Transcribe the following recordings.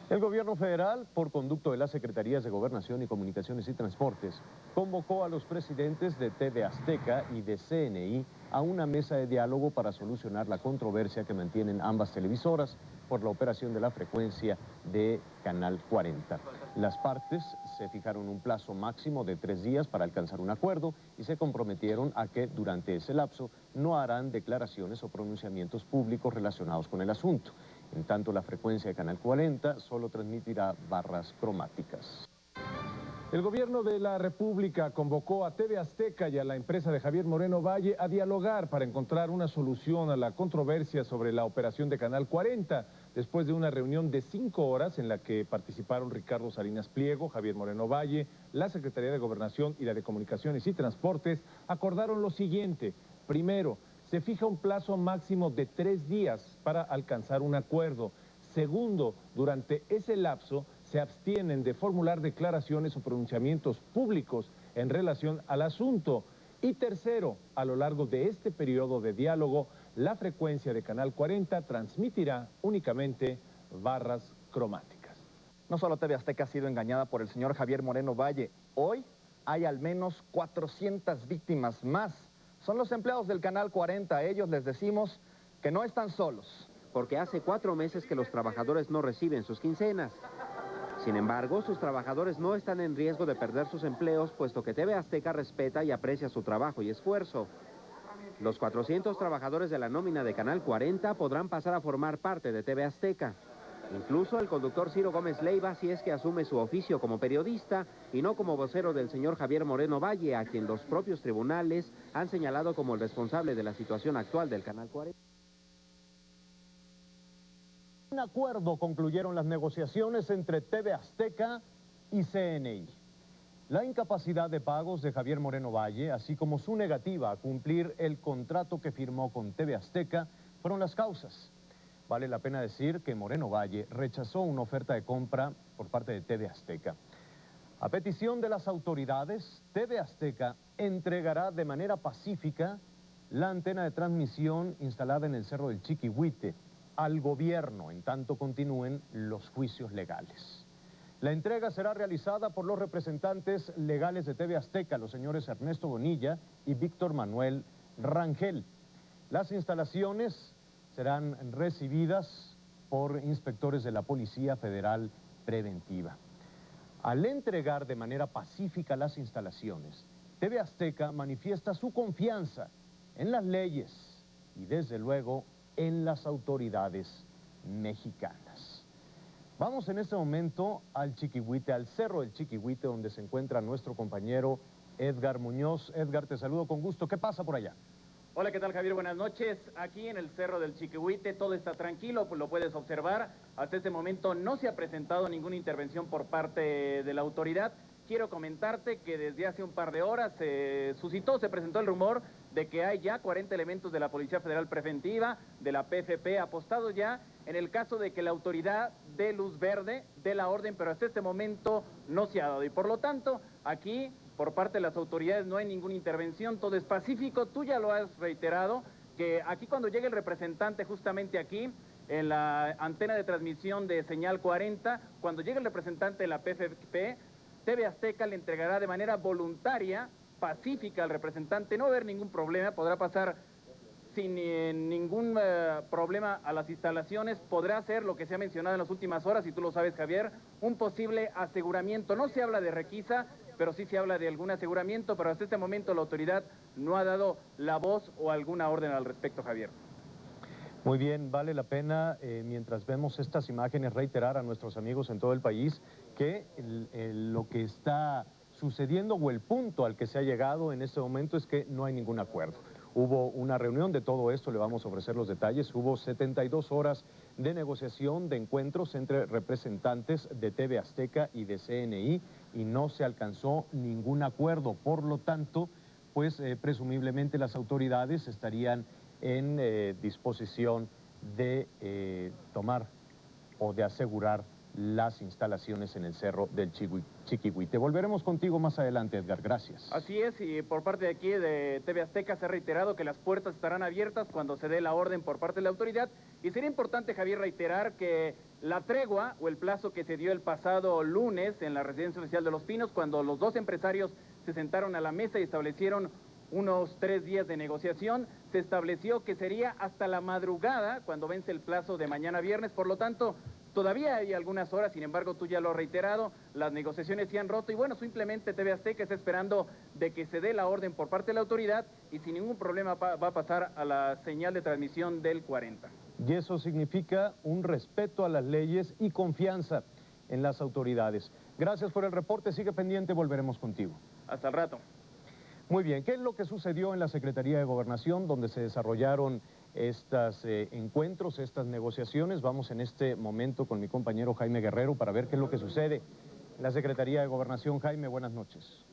El gobierno federal, por conducto de las Secretarías de Gobernación y Comunicaciones y Transportes, convocó a los presidentes de TV Azteca y de CNI a una mesa de diálogo para solucionar la controversia que mantienen ambas televisoras por la operación de la frecuencia de Canal 40. Las partes se fijaron un plazo máximo de 3 días para alcanzar un acuerdo y se comprometieron a que durante ese lapso no harán declaraciones o pronunciamientos públicos relacionados con el asunto. En tanto, la frecuencia de Canal 40 solo transmitirá barras cromáticas. El gobierno de la República convocó a TV Azteca y a la empresa de Javier Moreno Valle a dialogar para encontrar una solución a la controversia sobre la operación de Canal 40, después de una reunión de 5 horas en la que participaron Ricardo Salinas Pliego, Javier Moreno Valle, la Secretaría de Gobernación y la de Comunicaciones y Transportes. Acordaron lo siguiente: primero, se fija un plazo máximo de 3 días para alcanzar un acuerdo. Segundo, durante ese lapso se abstienen de formular declaraciones o pronunciamientos públicos en relación al asunto. Y tercero, a lo largo de este periodo de diálogo, la frecuencia de Canal 40 transmitirá únicamente barras cromáticas. No solo TV Azteca ha sido engañada por el señor Javier Moreno Valle. Hoy hay al menos 400 víctimas más. Son los empleados del Canal 40. A ellos les decimos que no están solos. Porque hace 4 meses que los trabajadores no reciben sus quincenas. Sin embargo, sus trabajadores no están en riesgo de perder sus empleos, puesto que TV Azteca respeta y aprecia su trabajo y esfuerzo. Los 400 trabajadores de la nómina de Canal 40 podrán pasar a formar parte de TV Azteca. Incluso el conductor Ciro Gómez Leiva, si es que asume su oficio como periodista y no como vocero del señor Javier Moreno Valle, a quien los propios tribunales han señalado como el responsable de la situación actual del Canal 40. Un acuerdo concluyeron las negociaciones entre TV Azteca y CNI. La incapacidad de pagos de Javier Moreno Valle, así como su negativa a cumplir el contrato que firmó con TV Azteca, fueron las causas. Vale la pena decir que Moreno Valle rechazó una oferta de compra por parte de TV Azteca. A petición de las autoridades, TV Azteca entregará de manera pacífica la antena de transmisión instalada en el Cerro del Chiquihuite al gobierno, en tanto continúen los juicios legales. La entrega será realizada por los representantes legales de TV Azteca, los señores Ernesto Bonilla y Víctor Manuel Rangel. Las instalaciones serán recibidas por inspectores de la Policía Federal Preventiva. Al entregar de manera pacífica las instalaciones, TV Azteca manifiesta su confianza en las leyes y desde luego en las autoridades mexicanas. Vamos en este momento al Chiquihuite, al Cerro del Chiquihuite, donde se encuentra nuestro compañero Edgar Muñoz. Edgar, te saludo con gusto. ¿Qué pasa por allá? Hola, ¿qué tal, Javier? Buenas noches. Aquí en el Cerro del Chiquihuite todo está tranquilo, pues lo puedes observar. Hasta este momento no se ha presentado ninguna intervención por parte de la autoridad. Quiero comentarte que desde hace un par de horas se presentó el rumor de que hay ya 40 elementos de la Policía Federal Preventiva, de la PFP, apostados ya en el caso de que la autoridad dé luz verde, dé la orden, pero hasta este momento no se ha dado. Y por lo tanto, aquí, por parte de las autoridades, no hay ninguna intervención, todo es pacífico. Tú ya lo has reiterado, que aquí cuando llegue el representante justamente aquí, en la antena de transmisión de señal 40, cuando llegue el representante de la PFP, TV Azteca le entregará de manera voluntaria, pacífica al representante, no va a haber ningún problema, podrá pasar sin ningún problema a las instalaciones, podrá hacer lo que se ha mencionado en las últimas horas, y tú lo sabes, Javier, un posible aseguramiento. No se habla de requisa, pero sí se habla de algún aseguramiento, pero hasta este momento la autoridad no ha dado la voz o alguna orden al respecto, Javier. Muy bien, vale la pena, mientras vemos estas imágenes, reiterar a nuestros amigos en todo el país que lo que está sucediendo o el punto al que se ha llegado en este momento es que no hay ningún acuerdo. Hubo una reunión de todo esto, le vamos a ofrecer los detalles, hubo 72 horas de negociación, de encuentros entre representantes de TV Azteca y de CNI y no se alcanzó ningún acuerdo. Por lo tanto, pues presumiblemente las autoridades estarían en disposición de tomar o de asegurar las instalaciones en el Cerro del Chiquihuite. Volveremos contigo más adelante, Edgar. Gracias. Así es, y por parte de aquí de TV Azteca se ha reiterado que las puertas estarán abiertas cuando se dé la orden por parte de la autoridad. Y sería importante, Javier, reiterar que la tregua o el plazo que se dio el pasado lunes en la Residencia Oficial de Los Pinos, cuando los dos empresarios se sentaron a la mesa y establecieron unos 3 días de negociación, se estableció que sería hasta la madrugada cuando vence el plazo de mañana viernes. Por lo tanto, todavía hay algunas horas, sin embargo, tú ya lo has reiterado, las negociaciones se han roto y bueno, simplemente TV Azteca está esperando de que se dé la orden por parte de la autoridad y sin ningún problema va a pasar a la señal de transmisión del 40. Y eso significa un respeto a las leyes y confianza en las autoridades. Gracias por el reporte, sigue pendiente, volveremos contigo. Hasta el rato. Muy bien, ¿qué es lo que sucedió en la Secretaría de Gobernación donde se desarrollaron estos encuentros, estas negociaciones? Vamos en este momento con mi compañero Jaime Guerrero para ver qué es lo que sucede en la Secretaría de Gobernación. Jaime, buenas noches.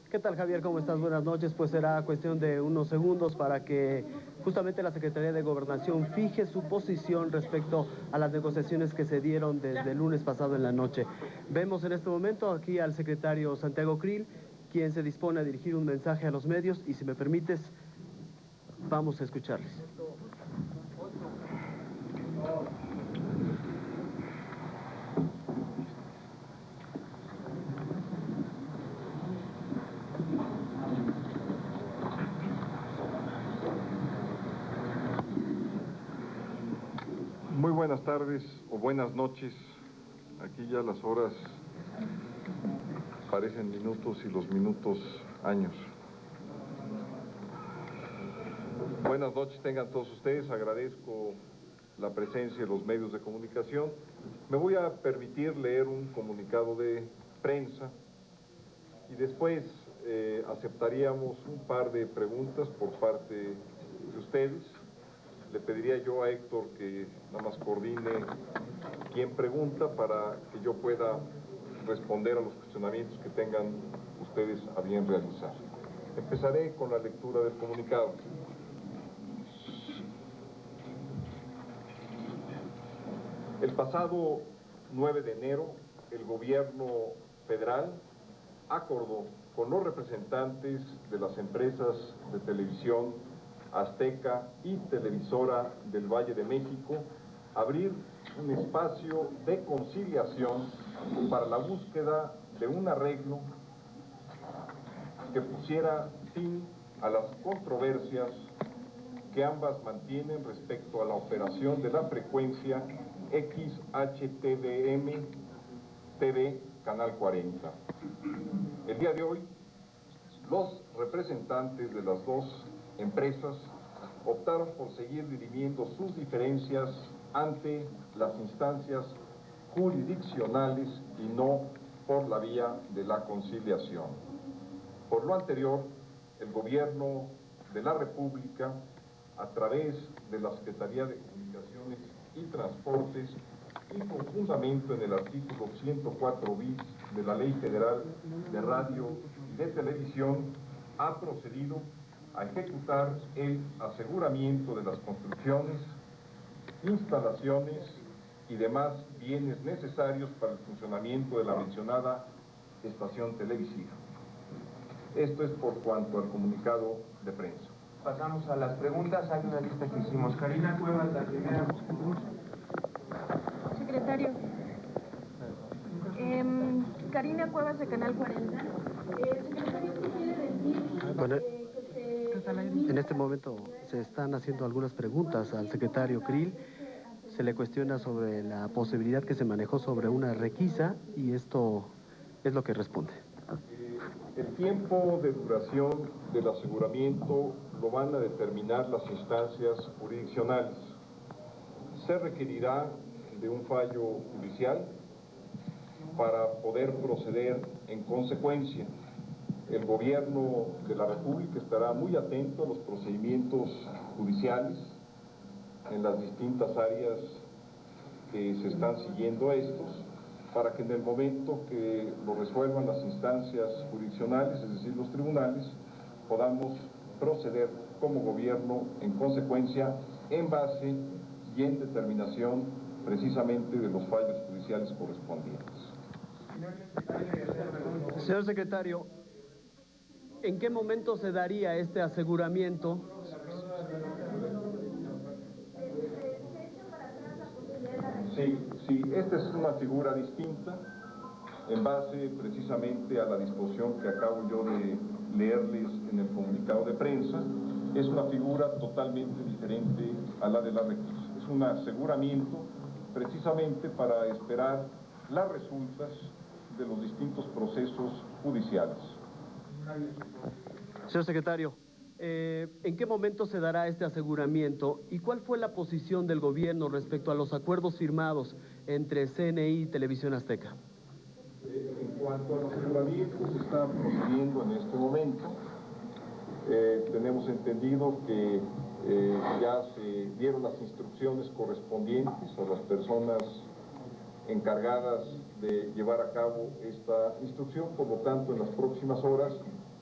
¿Qué tal, Javier? ¿Cómo estás? Buenas noches. Pues será cuestión de unos segundos para que justamente la Secretaría de Gobernación fije su posición respecto a las negociaciones que se dieron desde el lunes pasado en la noche. Vemos en este momento aquí al secretario Santiago Krill, quien se dispone a dirigir un mensaje a los medios y si me permites, vamos a escucharles. Muy buenas tardes o buenas noches. Aquí ya las horas parecen minutos y los minutos años. Buenas noches tengan todos ustedes, agradezco la presencia de los medios de comunicación. Me voy a permitir leer un comunicado de prensa y después aceptaríamos un par de preguntas por parte de ustedes. Le pediría yo a Héctor que nada más coordine quién pregunta para que yo pueda responder a los cuestionamientos que tengan ustedes a bien realizar. Empezaré con la lectura del comunicado. El pasado 9 de enero, el gobierno federal acordó con los representantes de las empresas de televisión Azteca y Televisora del Valle de México abrir un espacio de conciliación para la búsqueda de un arreglo que pusiera fin a las controversias que ambas mantienen respecto a la operación de la frecuencia XHTVM TV Canal 40. El día de hoy, los representantes de las dos empresas optaron por seguir dirimiendo sus diferencias ante las instancias jurisdiccionales y no por la vía de la conciliación. Por lo anterior, el gobierno de la República, a través de la Secretaría de Comunicaciones y Transportes, y con fundamento en el artículo 104 bis de la Ley Federal de Radio y de Televisión, ha procedido a ejecutar el aseguramiento de las construcciones, instalaciones y demás bienes necesarios para el funcionamiento de la mencionada estación televisiva. Esto es por cuanto al comunicado de prensa. Pasamos a las preguntas. Hay una lista que hicimos. Karina Cuevas, la primera. Secretario. Karina Cuevas de Canal 40. Secretario, ¿qué quiere decir? Bueno, en este momento se están haciendo algunas preguntas al secretario Krill. Se le cuestiona sobre la posibilidad que se manejó sobre una requisa y esto es lo que responde. El tiempo de duración del aseguramiento lo van a determinar las instancias jurisdiccionales. Se requerirá de un fallo judicial para poder proceder en consecuencia. El gobierno de la República estará muy atento a los procedimientos judiciales en las distintas áreas que se están siguiendo a estos, para que en el momento que lo resuelvan las instancias jurisdiccionales, es decir, los tribunales, podamos proceder como gobierno en consecuencia en base y en determinación precisamente de los fallos judiciales correspondientes. Señor secretario, ¿en qué momento se daría este aseguramiento? Sí, esta es una figura distinta en base precisamente a la disposición que acabo yo de leerles en el comunicado de prensa. Es una figura totalmente diferente a la de la requisa. Es un aseguramiento precisamente para esperar las resultas de los distintos procesos judiciales. Señor secretario, ¿en qué momento se dará este aseguramiento y cuál fue la posición del gobierno respecto a los acuerdos firmados entre CNI y Televisión Azteca? En cuanto al aseguramiento, se está procediendo en este momento. Tenemos entendido que ya se dieron las instrucciones correspondientes a las personas encargadas de llevar a cabo esta instrucción, por lo tanto en las próximas horas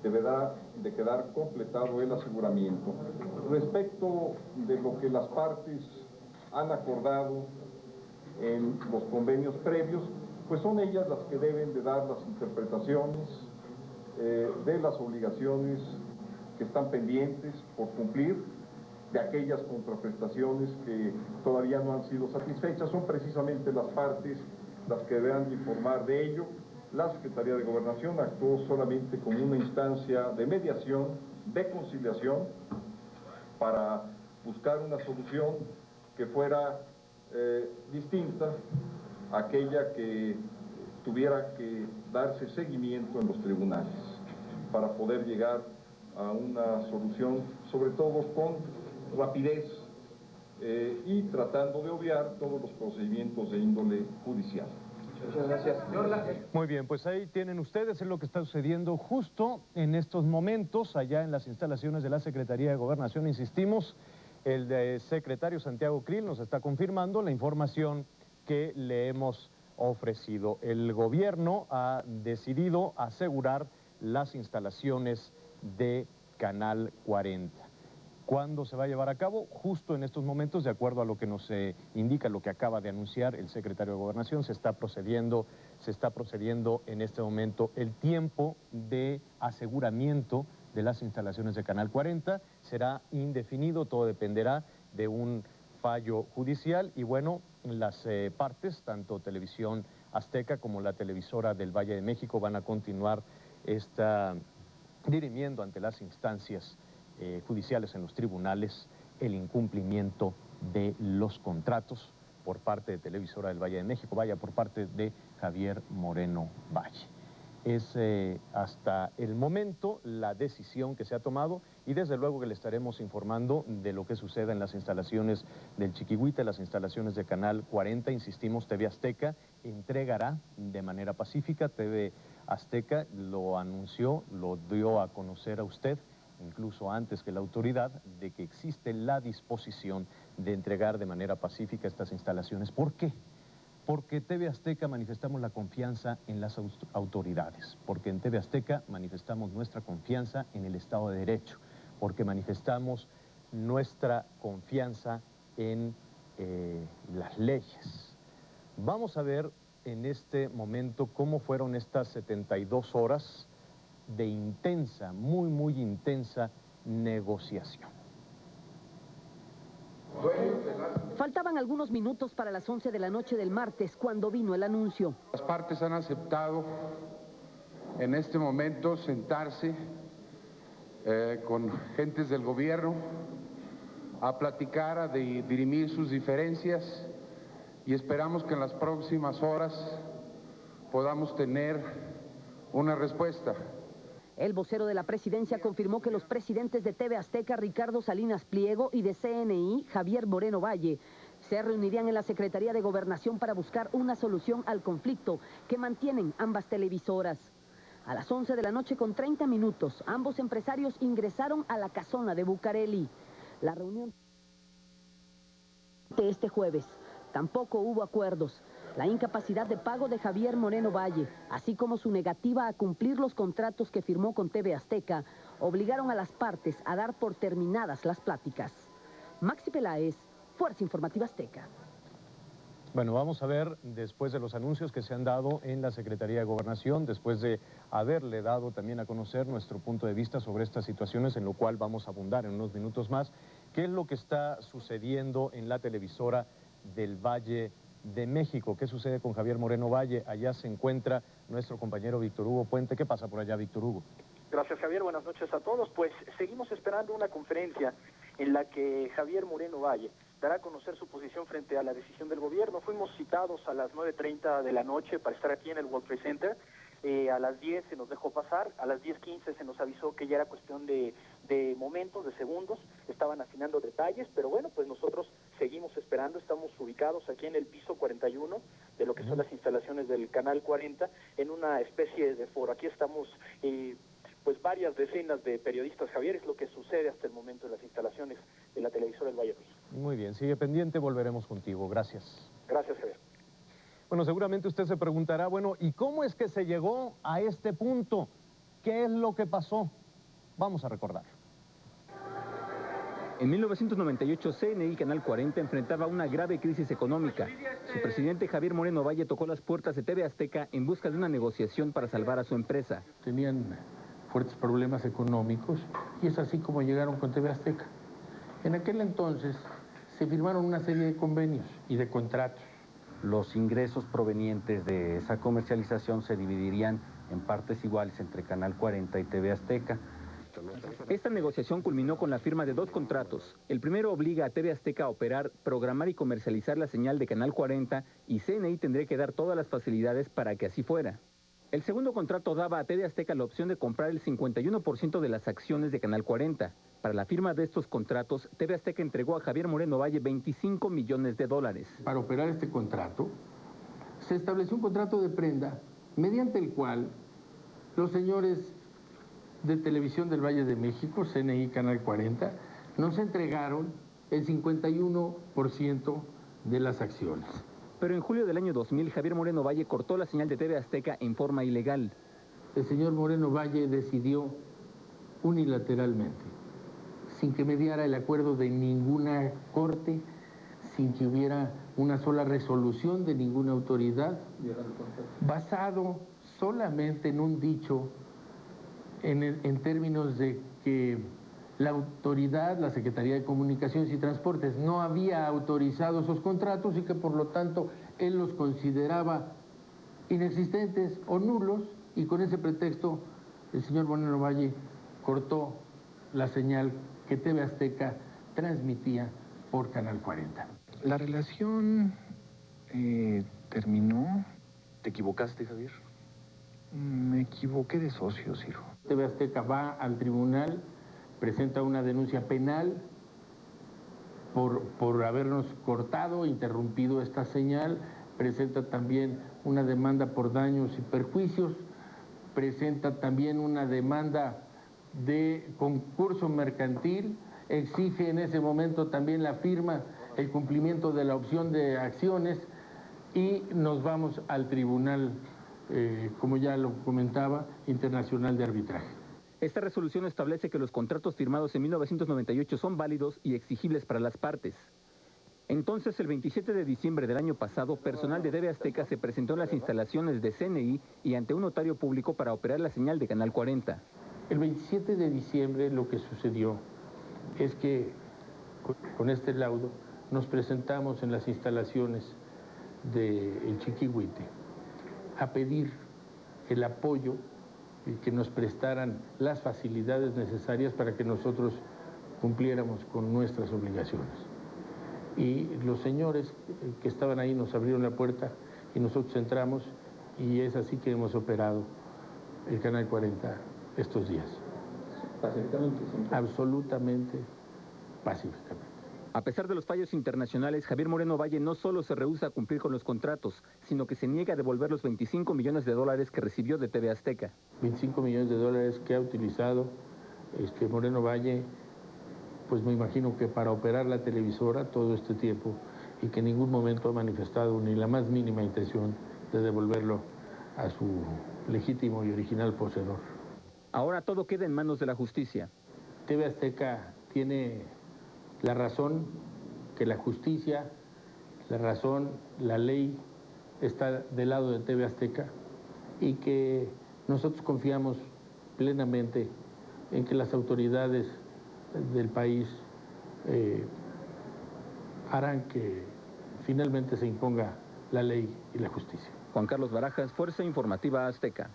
deberá de quedar completado el aseguramiento. Respecto de lo que las partes han acordado en los convenios previos, pues son ellas las que deben de dar las interpretaciones de las obligaciones que están pendientes por cumplir, de aquellas contraprestaciones que todavía no han sido satisfechas. Son precisamente las partes las que deberán informar de ello. La Secretaría de Gobernación actuó solamente como una instancia de mediación, de conciliación, para buscar una solución que fuera distinta a aquella que tuviera que darse seguimiento en los tribunales, para poder llegar a una solución, sobre todo con rapidez y tratando de obviar todos los procedimientos de índole judicial. Muchas gracias. Muy bien, pues ahí tienen ustedes, es lo que está sucediendo justo en estos momentos allá en las instalaciones de la Secretaría de Gobernación. Insistimos, el secretario Santiago Krill nos está confirmando la información que le hemos ofrecido. El gobierno ha decidido asegurar las instalaciones de Canal 40. ¿Cuándo se va a llevar a cabo? Justo en estos momentos, de acuerdo a lo que nos indica, lo que acaba de anunciar el secretario de Gobernación, se está procediendo en este momento el tiempo de aseguramiento de las instalaciones de Canal 40. Será indefinido, todo dependerá de un fallo judicial y bueno, las partes, tanto Televisión Azteca como la televisora del Valle de México, van a continuar dirimiendo ante las instancias judiciales en los tribunales el incumplimiento de los contratos por parte de Televisora del Valle de México, por parte de Javier Moreno Valle. Es hasta el momento la decisión que se ha tomado y desde luego que le estaremos informando de lo que suceda en las instalaciones del Chiquihuite, las instalaciones de Canal 40. Insistimos, TV Azteca entregará de manera pacífica. TV Azteca lo anunció, lo dio a conocer a usted, incluso antes que la autoridad, de que existe la disposición de entregar de manera pacífica estas instalaciones. ¿Por qué? Porque TV Azteca manifestamos la confianza en las autoridades, porque en TV Azteca manifestamos nuestra confianza en el Estado de Derecho, porque manifestamos nuestra confianza en las leyes. Vamos a ver en este momento cómo fueron estas 72 horas de intensa, muy intensa negociación. Faltaban algunos minutos para las 11 de la noche del martes cuando vino el anuncio. Las partes han aceptado en este momento sentarse con gentes del gobierno a platicar, a dirimir sus diferencias y esperamos que en las próximas horas podamos tener una respuesta. El vocero de la presidencia confirmó que los presidentes de TV Azteca, Ricardo Salinas Pliego, y de CNI, Javier Moreno Valle, se reunirían en la Secretaría de Gobernación para buscar una solución al conflicto que mantienen ambas televisoras. A las 11 de la noche con 30 minutos, ambos empresarios ingresaron a la casona de Bucareli. La reunión de este jueves tampoco hubo acuerdos. La incapacidad de pago de Javier Moreno Valle, así como su negativa a cumplir los contratos que firmó con TV Azteca, obligaron a las partes a dar por terminadas las pláticas. Maxi Peláez, Fuerza Informativa Azteca. Bueno, vamos a ver, después de los anuncios que se han dado en la Secretaría de Gobernación, después de haberle dado también a conocer nuestro punto de vista sobre estas situaciones, en lo cual vamos a abundar en unos minutos más, qué es lo que está sucediendo en la televisora del Valle de México. ¿Qué sucede con Javier Moreno Valle? Allá se encuentra nuestro compañero Víctor Hugo Puente. ¿Qué pasa por allá, Víctor Hugo? Gracias, Javier. Buenas noches a todos. Pues seguimos esperando una conferencia en la que Javier Moreno Valle dará a conocer su posición frente a la decisión del gobierno. Fuimos citados a las 9:30 de la noche para estar aquí en el World Trade Center. A las 10 se nos dejó pasar, a las 10:15 se nos avisó que ya era cuestión de momentos, de segundos, estaban afinando detalles, pero bueno, pues nosotros seguimos esperando, estamos ubicados aquí en el piso 41 de lo que son las instalaciones del Canal 40, en una especie de foro. Aquí estamos pues varias decenas de periodistas, Javier, es lo que sucede hasta el momento en las instalaciones de la televisora del Valle Ruiz. Muy bien, sigue pendiente, volveremos contigo. Gracias. Gracias, Javier. Bueno, seguramente usted se preguntará, bueno, ¿y cómo es que se llegó a este punto? ¿Qué es lo que pasó? Vamos a recordar. En 1998, CNI Canal 40 enfrentaba una grave crisis económica. Su presidente Javier Moreno Valle tocó las puertas de TV Azteca en busca de una negociación para salvar a su empresa. Tenían fuertes problemas económicos y es así como llegaron con TV Azteca. En aquel entonces se firmaron una serie de convenios y de contratos. Los ingresos provenientes de esa comercialización se dividirían en partes iguales entre Canal 40 y TV Azteca. Esta negociación culminó con la firma de 2 contratos. El primero obliga a TV Azteca a operar, programar y comercializar la señal de Canal 40 y CNI tendría que dar todas las facilidades para que así fuera. El segundo contrato daba a TV Azteca la opción de comprar el 51% de las acciones de Canal 40. Para la firma de estos contratos, TV Azteca entregó a Javier Moreno Valle $25 millones. Para operar este contrato, se estableció un contrato de prenda mediante el cual los señores de Televisión del Valle de México, CNI Canal 40, nos entregaron el 51% de las acciones. Pero en julio del año 2000, Javier Moreno Valle cortó la señal de TV Azteca en forma ilegal. El señor Moreno Valle decidió unilateralmente, sin que mediara el acuerdo de ninguna corte, sin que hubiera una sola resolución de ninguna autoridad, basado solamente en un dicho en términos de que la autoridad, la Secretaría de Comunicaciones y Transportes, no había autorizado esos contratos y que por lo tanto él los consideraba inexistentes o nulos, y con ese pretexto el señor Moreno Valle cortó la señal que TV Azteca transmitía por Canal 40. La relación terminó. ¿Te equivocaste, Javier? Me equivoqué de socio, Ciro. TV Azteca va al tribunal, presenta una denuncia penal por habernos cortado, interrumpido esta señal, presenta también una demanda por daños y perjuicios, presenta también una demanda de concurso mercantil, exige en ese momento también la firma, el cumplimiento de la opción de acciones y nos vamos al tribunal, como ya lo comentaba, internacional de arbitraje. Esta resolución establece que los contratos firmados en 1998 son válidos y exigibles para las partes. Entonces, el 27 de diciembre del año pasado, personal de TV Azteca se presentó en las instalaciones de CNI y ante un notario público para operar la señal de Canal 40. El 27 de diciembre lo que sucedió es que con este laudo nos presentamos en las instalaciones del Chiquihuite a pedir el apoyo y que nos prestaran las facilidades necesarias para que nosotros cumpliéramos con nuestras obligaciones. Y los señores que estaban ahí nos abrieron la puerta y nosotros entramos y es así que hemos operado el Canal 40 estos días. ¿Pacíficamente? Absolutamente pacíficamente. A pesar de los fallos internacionales, Javier Moreno Valle no solo se rehúsa a cumplir con los contratos, sino que se niega a devolver los $25 millones que recibió de TV Azteca. $25 millones que ha utilizado Moreno Valle, pues me imagino que para operar la televisora todo este tiempo y que en ningún momento ha manifestado ni la más mínima intención de devolverlo a su legítimo y original poseedor. Ahora todo queda en manos de la justicia. TV Azteca tiene la razón, que la justicia, la razón, la ley está del lado de TV Azteca y que nosotros confiamos plenamente en que las autoridades del país harán que finalmente se imponga la ley y la justicia. Juan Carlos Barajas, Fuerza Informativa Azteca.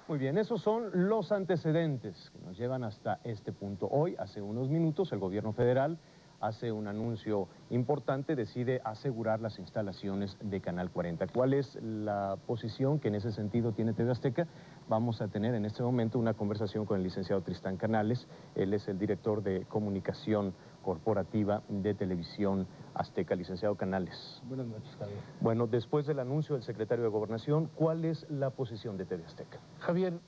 Muy bien, esos son los antecedentes que nos llevan hasta este punto. Hoy, hace unos minutos, el gobierno federal hace un anuncio importante, decide asegurar las instalaciones de Canal 40. ¿Cuál es la posición que en ese sentido tiene TV Azteca? Vamos a tener en este momento una conversación con el licenciado Tristán Canales. Él es el director de comunicación corporativa de Televisión Azteca. Licenciado Canales. Buenas noches, Javier. Bueno, después del anuncio del secretario de Gobernación, ¿cuál es la posición de TV Azteca? Javier,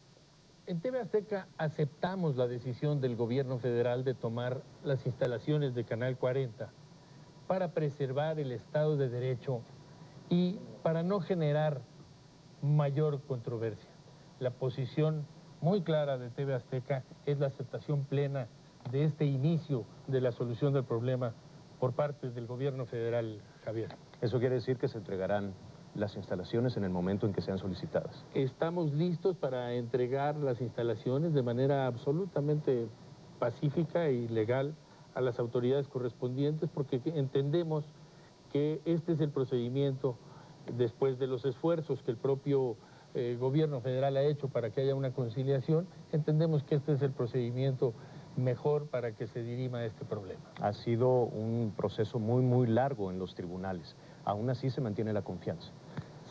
en TV Azteca aceptamos la decisión del gobierno federal de tomar las instalaciones de Canal 40 para preservar el Estado de Derecho y para no generar mayor controversia. La posición muy clara de TV Azteca es la aceptación plena de este inicio de la solución del problema por parte del gobierno federal, Javier. Eso quiere decir que se entregarán las instalaciones en el momento en que sean solicitadas. Estamos listos para entregar las instalaciones de manera absolutamente pacífica y legal a las autoridades correspondientes porque entendemos que este es el procedimiento después de los esfuerzos que el propio gobierno federal ha hecho para que haya una conciliación. Entendemos que este es el procedimiento mejor para que se dirima este problema. Ha sido un proceso muy largo en los tribunales. Aún así se mantiene la confianza.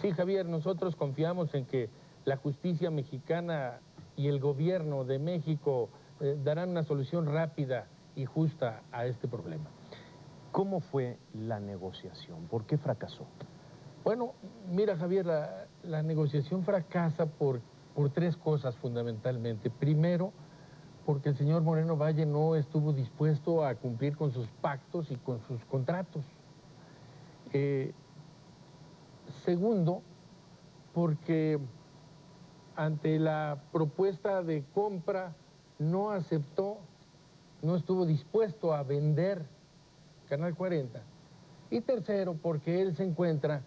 Sí, Javier, nosotros confiamos en que la justicia mexicana y el gobierno de México darán una solución rápida y justa a este problema. ¿Cómo fue la negociación? ¿Por qué fracasó? Bueno, mira, Javier, la negociación fracasa por tres cosas fundamentalmente. Primero, porque el señor Moreno Valle no estuvo dispuesto a cumplir con sus pactos y con sus contratos. Segundo, porque ante la propuesta de compra no aceptó, no estuvo dispuesto a vender Canal 40. Y tercero, porque él se encuentra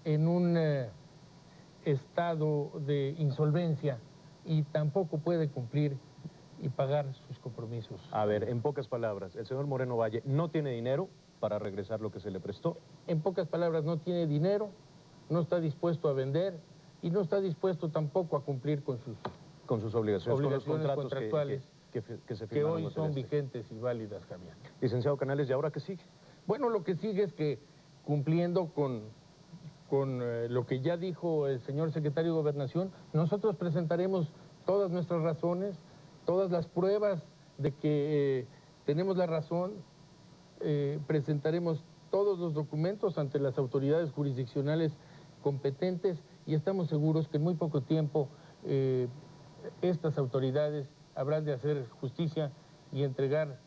en un estado de insolvencia y tampoco puede cumplir y pagar sus compromisos. A ver, en pocas palabras, el señor Moreno Valle no tiene dinero para regresar lo que se le prestó. En pocas palabras, no tiene dinero, no está dispuesto a vender y no está dispuesto tampoco a cumplir con sus obligaciones con los contratos contractuales que se que firmaron hoy son vigentes y válidas, Javier. Licenciado Canales, ¿y ahora qué sigue? Bueno, lo que sigue es que cumpliendo con lo que ya dijo el señor secretario de Gobernación, nosotros presentaremos todas nuestras razones, todas las pruebas de que tenemos la razón, presentaremos todos los documentos ante las autoridades jurisdiccionales competentes y estamos seguros que en muy poco tiempo estas autoridades habrán de hacer justicia y entregar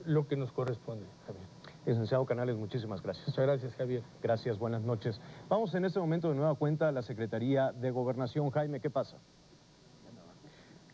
lo que nos corresponde, Javier. Licenciado Canales, muchísimas gracias. Muchas gracias, Javier. Gracias, buenas noches. Vamos en este momento de nueva cuenta a la Secretaría de Gobernación. Jaime, ¿qué pasa?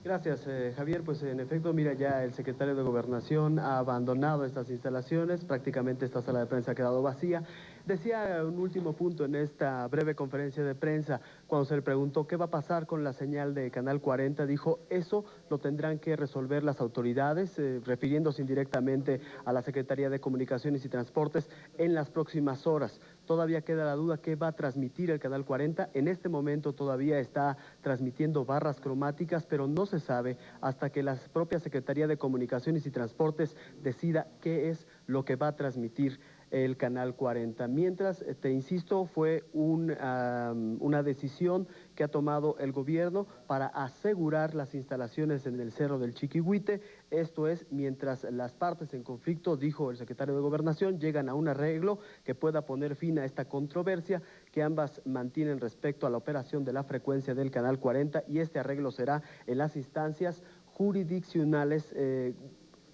Gracias, Javier. Pues en efecto, mira, ya el secretario de Gobernación ha abandonado estas instalaciones, prácticamente esta sala de prensa ha quedado vacía. Decía un último punto en esta breve conferencia de prensa, cuando se le preguntó qué va a pasar con la señal de Canal 40, dijo, eso lo tendrán que resolver las autoridades, refiriéndose indirectamente a la Secretaría de Comunicaciones y Transportes en las próximas horas. Todavía queda la duda qué va a transmitir el Canal 40. En este momento todavía está transmitiendo barras cromáticas, pero no se sabe hasta que la propia Secretaría de Comunicaciones y Transportes decida qué es lo que va a transmitir el Canal 40. Mientras, te insisto, fue una decisión que ha tomado el gobierno para asegurar las instalaciones en el Cerro del Chiquihuite. Esto es, mientras las partes en conflicto, dijo el secretario de Gobernación, llegan a un arreglo que pueda poner fin a esta controversia que ambas mantienen respecto a la operación de la frecuencia del Canal 40, y este arreglo será en las instancias jurisdiccionales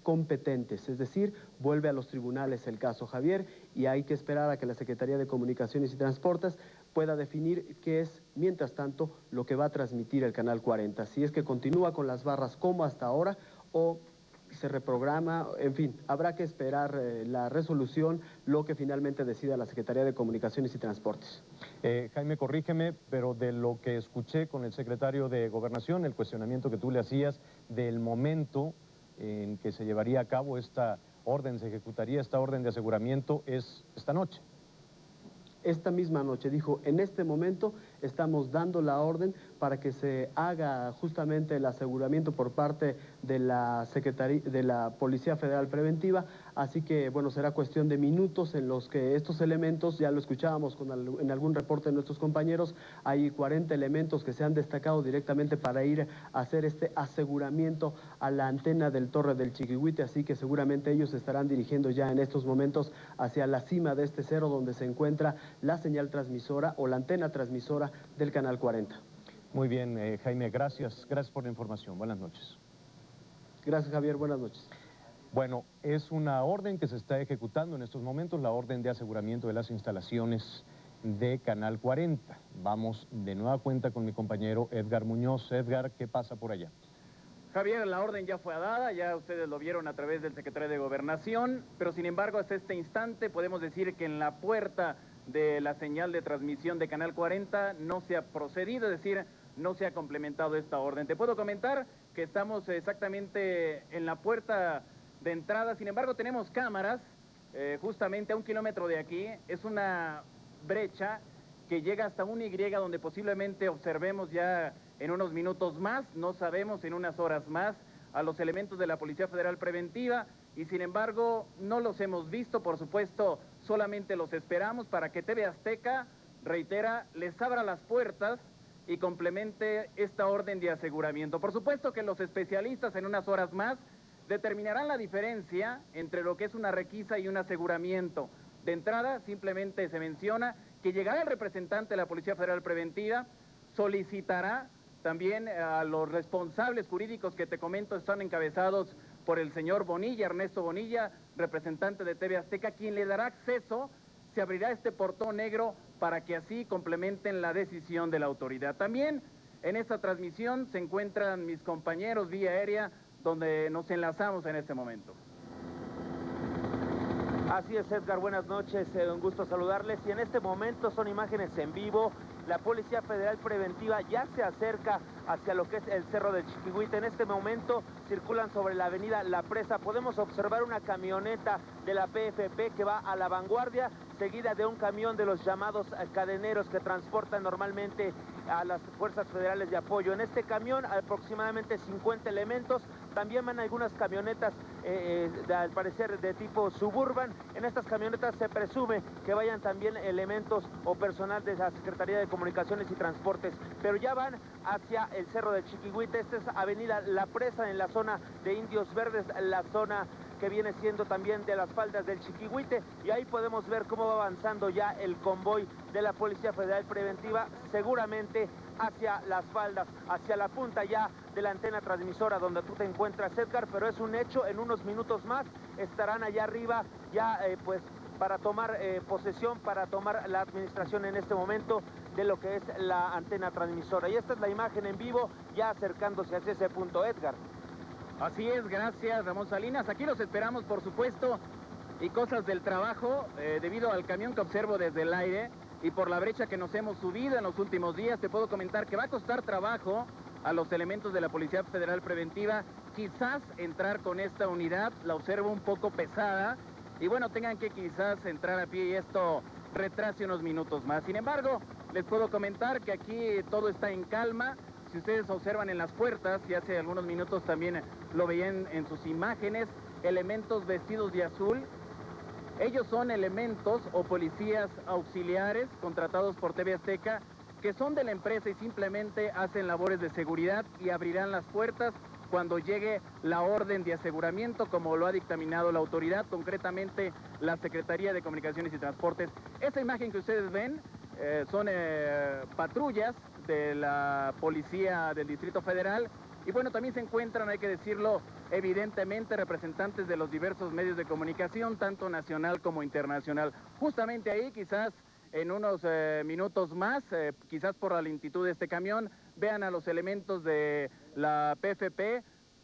competentes, es decir, vuelve a los tribunales el caso, Javier, y hay que esperar a que la Secretaría de Comunicaciones y Transportes pueda definir qué es, mientras tanto, lo que va a transmitir el Canal 40, si es que continúa con las barras como hasta ahora o se reprograma, en fin, habrá que esperar la resolución, lo que finalmente decida la Secretaría de Comunicaciones y Transportes. Jaime, corrígeme, pero de lo que escuché con el secretario de Gobernación, el cuestionamiento que tú le hacías del momento en que se llevaría a cabo esta orden, se ejecutaría esta orden de aseguramiento, es esta noche. esta misma noche. Dijo, en este momento estamos dando la orden para que se haga justamente el aseguramiento por parte de la Policía Federal Preventiva, así que bueno, será cuestión de minutos en los que estos elementos, ya lo escuchábamos en algún reporte de nuestros compañeros, hay 40 elementos que se han destacado directamente para ir a hacer este aseguramiento a la antena del Torre del Chiquihuite, así que seguramente ellos se estarán dirigiendo ya en estos momentos hacia la cima de este cerro donde se encuentra la señal transmisora o la antena transmisora del Canal 40. Muy bien, Jaime, gracias por la información. Buenas noches. Gracias, Javier, buenas noches. Bueno, es una orden que se está ejecutando en estos momentos, la orden de aseguramiento de las instalaciones de Canal 40. Vamos de nueva cuenta con mi compañero Edgar Muñoz. Edgar, ¿qué pasa por allá? Javier, la orden ya fue dada, ya ustedes lo vieron a través del secretario de Gobernación, pero sin embargo hasta este instante podemos decir que en la puerta de la señal de transmisión de Canal 40 no se ha procedido, es decir, no se ha complementado esta orden. Te puedo comentar que estamos exactamente en la puerta de entrada, sin embargo tenemos cámaras justamente a 1 kilómetro de aquí, es una brecha que llega hasta una Y donde posiblemente observemos ya en unos minutos más, no sabemos, en unas horas más, a los elementos de la Policía Federal Preventiva y sin embargo no los hemos visto, por supuesto, solamente los esperamos para que TV Azteca, reitera, les abra las puertas y complemente esta orden de aseguramiento. Por supuesto que los especialistas en unas horas más determinarán la diferencia entre lo que es una requisa y un aseguramiento. De entrada, simplemente se menciona que llegará el representante de la Policía Federal Preventiva, solicitará también a los responsables jurídicos que te comento están encabezados por el señor Bonilla, Ernesto Bonilla, representante de TV Azteca, quien le dará acceso, se abrirá este portón negro para que así complementen la decisión de la autoridad. También en esta transmisión se encuentran mis compañeros vía aérea, donde nos enlazamos en este momento. Así es, Edgar, buenas noches, un gusto saludarles. Y en este momento son imágenes en vivo. La Policía Federal Preventiva ya se acerca hacia lo que es el Cerro del Chiquihuite. En este momento circulan sobre la avenida La Presa. Podemos observar una camioneta de la PFP que va a la vanguardia, seguida de un camión de los llamados cadeneros que transportan normalmente a las fuerzas federales de apoyo. En este camión aproximadamente 50 elementos, también van algunas camionetas al parecer de tipo suburban. En estas camionetas se presume que vayan también elementos o personal de la Secretaría de Comunicaciones y Transportes, pero ya van hacia el Cerro del Chiquihuite. Esta es avenida La Presa en la zona de Indios Verdes, la zona que viene siendo también de las faldas del Chiquihuite, y ahí podemos ver cómo va avanzando ya el convoy de la Policía Federal Preventiva, seguramente hacia las faldas, hacia la punta ya de la antena transmisora donde tú te encuentras, Edgar, pero es un hecho, en unos minutos más estarán allá arriba ya pues para tomar posesión, para tomar la administración en este momento de lo que es la antena transmisora. Y esta es la imagen en vivo ya acercándose hacia ese punto, Edgar. Así es, gracias Ramón Salinas. Aquí los esperamos, por supuesto, y cosas del trabajo, debido al camión que observo desde el aire y por la brecha que nos hemos subido en los últimos días, te puedo comentar que va a costar trabajo a los elementos de la Policía Federal Preventiva quizás entrar con esta unidad, la observo un poco pesada, y bueno, tengan que quizás entrar a pie y esto retrase unos minutos más. Sin embargo, les puedo comentar que aquí todo está en calma. Si ustedes observan en las puertas, y hace algunos minutos también lo veían en sus imágenes, elementos vestidos de azul. Ellos son elementos o policías auxiliares contratados por TV Azteca, que son de la empresa y simplemente hacen labores de seguridad y abrirán las puertas cuando llegue la orden de aseguramiento, como lo ha dictaminado la autoridad, concretamente la Secretaría de Comunicaciones y Transportes. Esta imagen que ustedes ven son patrullas de la Policía del Distrito Federal, y bueno, también se encuentran, hay que decirlo, evidentemente representantes de los diversos medios de comunicación, tanto nacional como internacional. Justamente ahí, quizás en unos minutos más, quizás por la lentitud de este camión, vean a los elementos de la PFP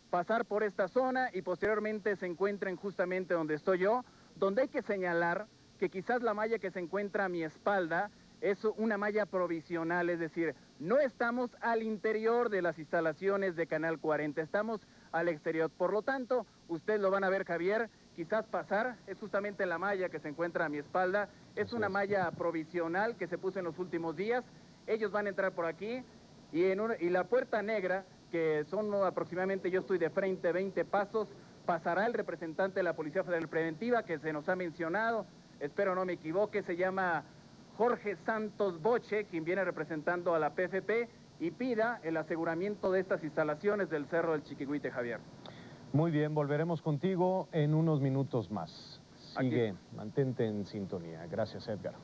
pasar por esta zona y posteriormente se encuentren justamente donde estoy yo, donde hay que señalar que quizás la malla que se encuentra a mi espalda es una malla provisional, es decir, no estamos al interior de las instalaciones de Canal 40, estamos al exterior. Por lo tanto, ustedes lo van a ver, Javier, quizás pasar, es justamente la malla que se encuentra a mi espalda. Es una malla provisional que se puso en los últimos días. Ellos van a entrar por aquí y la puerta negra, que son aproximadamente, yo estoy de frente 20 pasos, pasará el representante de la Policía Federal Preventiva, que se nos ha mencionado, espero no me equivoque, se llama Jorge Santos Boche, quien viene representando a la PFP, y pida el aseguramiento de estas instalaciones del Cerro del Chiquihuite, Javier. Muy bien, volveremos contigo en unos minutos más. Sigue, mantente en sintonía. Gracias, Edgar.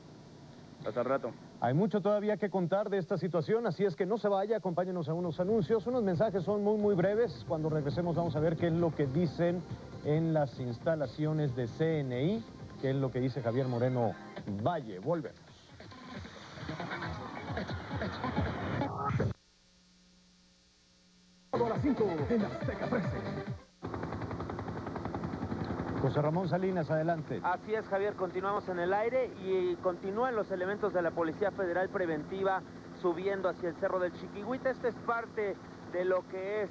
Hasta el rato. Hay mucho todavía que contar de esta situación, así es que no se vaya, acompáñenos a unos anuncios. Unos mensajes son muy breves. Cuando regresemos vamos a ver qué es lo que dicen en las instalaciones de CNI, qué es lo que dice Javier Moreno Valle. Volvemos. A las 5 en Azteca 13. José Ramón Salinas, adelante. Así es, Javier, continuamos en el aire y continúan los elementos de la Policía Federal Preventiva subiendo hacia el Cerro del Chiquihuite. Esto es parte de lo que es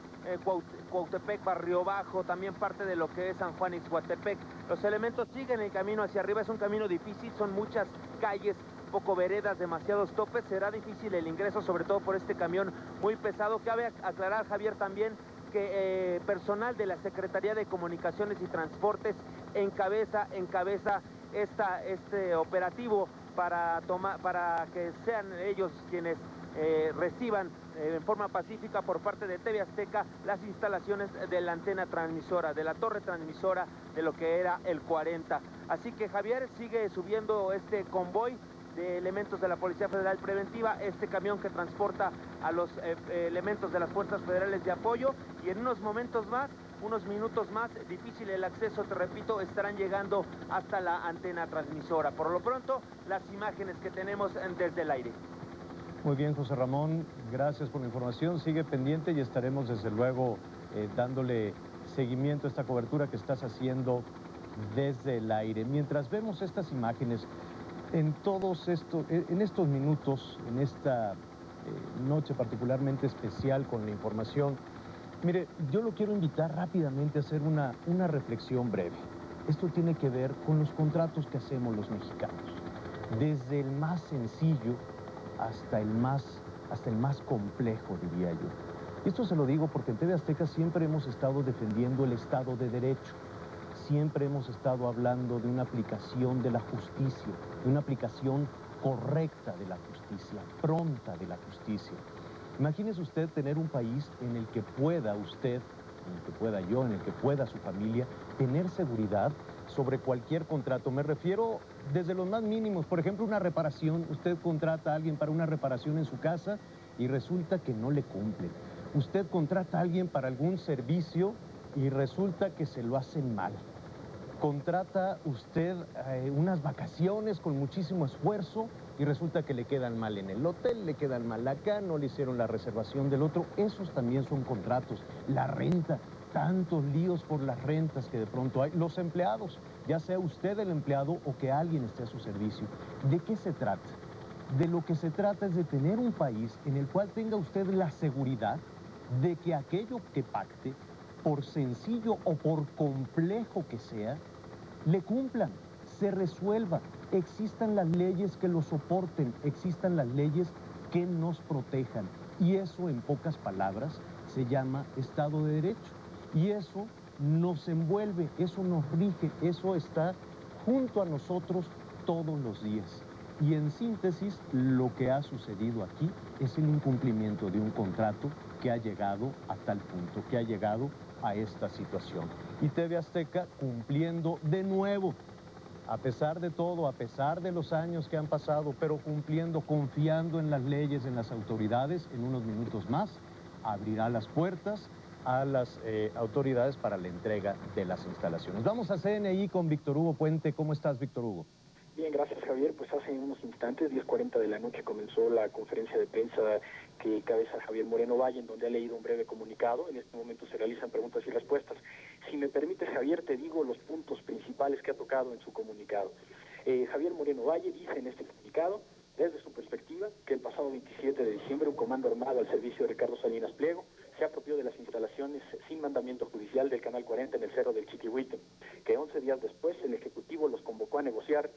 Cuautepec, Barrio Bajo, también parte de lo que es San Juan Ixhuatepec. Los elementos siguen el camino hacia arriba, es un camino difícil, son muchas calles, poco veredas, demasiados topes, será difícil el ingreso, sobre todo por este camión muy pesado. Cabe aclarar, Javier, también que personal de la Secretaría de Comunicaciones y Transportes encabeza este operativo para que sean ellos quienes reciban en forma pacífica por parte de TV Azteca las instalaciones de la antena transmisora, de la torre transmisora de lo que era el 40. Así que, Javier, sigue subiendo este convoy de elementos de la Policía Federal Preventiva, este camión que transporta a los elementos de las Fuerzas Federales de Apoyo, y en unos minutos más, difícil el acceso, te repito, estarán llegando hasta la antena transmisora. Por lo pronto, las imágenes que tenemos desde el aire. Muy bien, José Ramón, gracias por la información, sigue pendiente y estaremos desde luego dándole seguimiento a esta cobertura que estás haciendo desde el aire. Mientras vemos estas imágenes, en estos minutos, en esta noche particularmente especial con la información, mire, yo lo quiero invitar rápidamente a hacer una reflexión breve. Esto tiene que ver con los contratos que hacemos los mexicanos, desde el más sencillo hasta el más complejo, diría yo. Y esto se lo digo porque en TV Azteca siempre hemos estado defendiendo el Estado de Derecho. Siempre hemos estado hablando de una aplicación de la justicia, de una aplicación correcta de la justicia, pronta de la justicia. Imagínese usted tener un país en el que pueda usted, en el que pueda yo, en el que pueda su familia, tener seguridad sobre cualquier contrato. Me refiero desde los más mínimos, por ejemplo, una reparación. Usted contrata a alguien para una reparación en su casa y resulta que no le cumplen. Usted contrata a alguien para algún servicio y resulta que se lo hacen mal. Contrata usted unas vacaciones con muchísimo esfuerzo y resulta que le quedan mal en el hotel, le quedan mal acá, no le hicieron la reservación del otro. Esos también son contratos. La renta, tantos líos por las rentas que de pronto hay. Los empleados, ya sea usted el empleado o que alguien esté a su servicio. ¿De qué se trata? De lo que se trata es de tener un país en el cual tenga usted la seguridad de que aquello que pacte, por sencillo o por complejo que sea, le cumplan, se resuelva, existan las leyes que lo soporten, existan las leyes que nos protejan. Y eso, en pocas palabras, se llama Estado de Derecho. Y eso nos envuelve, eso nos rige, eso está junto a nosotros todos los días. Y en síntesis, lo que ha sucedido aquí es el incumplimiento de un contrato que ha llegado a tal punto, que ha llegado a esta situación. Y TV Azteca cumpliendo de nuevo, a pesar de todo, a pesar de los años que han pasado, pero cumpliendo, confiando en las leyes, en las autoridades. En unos minutos más abrirá las puertas a las autoridades para la entrega de las instalaciones. Vamos a CNI con Víctor Hugo Puente. ¿Cómo estás, Víctor Hugo? Bien, gracias, Javier. Pues hace unos instantes, 10:40 de la noche, comenzó la conferencia de prensa que cabeza Javier Moreno Valle, en donde ha leído un breve comunicado. En este momento se realizan preguntas y respuestas. Si me permites, Javier, te digo los puntos principales que ha tocado en su comunicado. Javier Moreno Valle dice en este comunicado: desde su perspectiva, que el pasado 27 de diciembre un comando armado al servicio de Ricardo Salinas Pliego se apropió de las instalaciones sin mandamiento judicial del Canal 40 en el Cerro del Chiquihuite, que 11 días después el Ejecutivo los convocó a negociar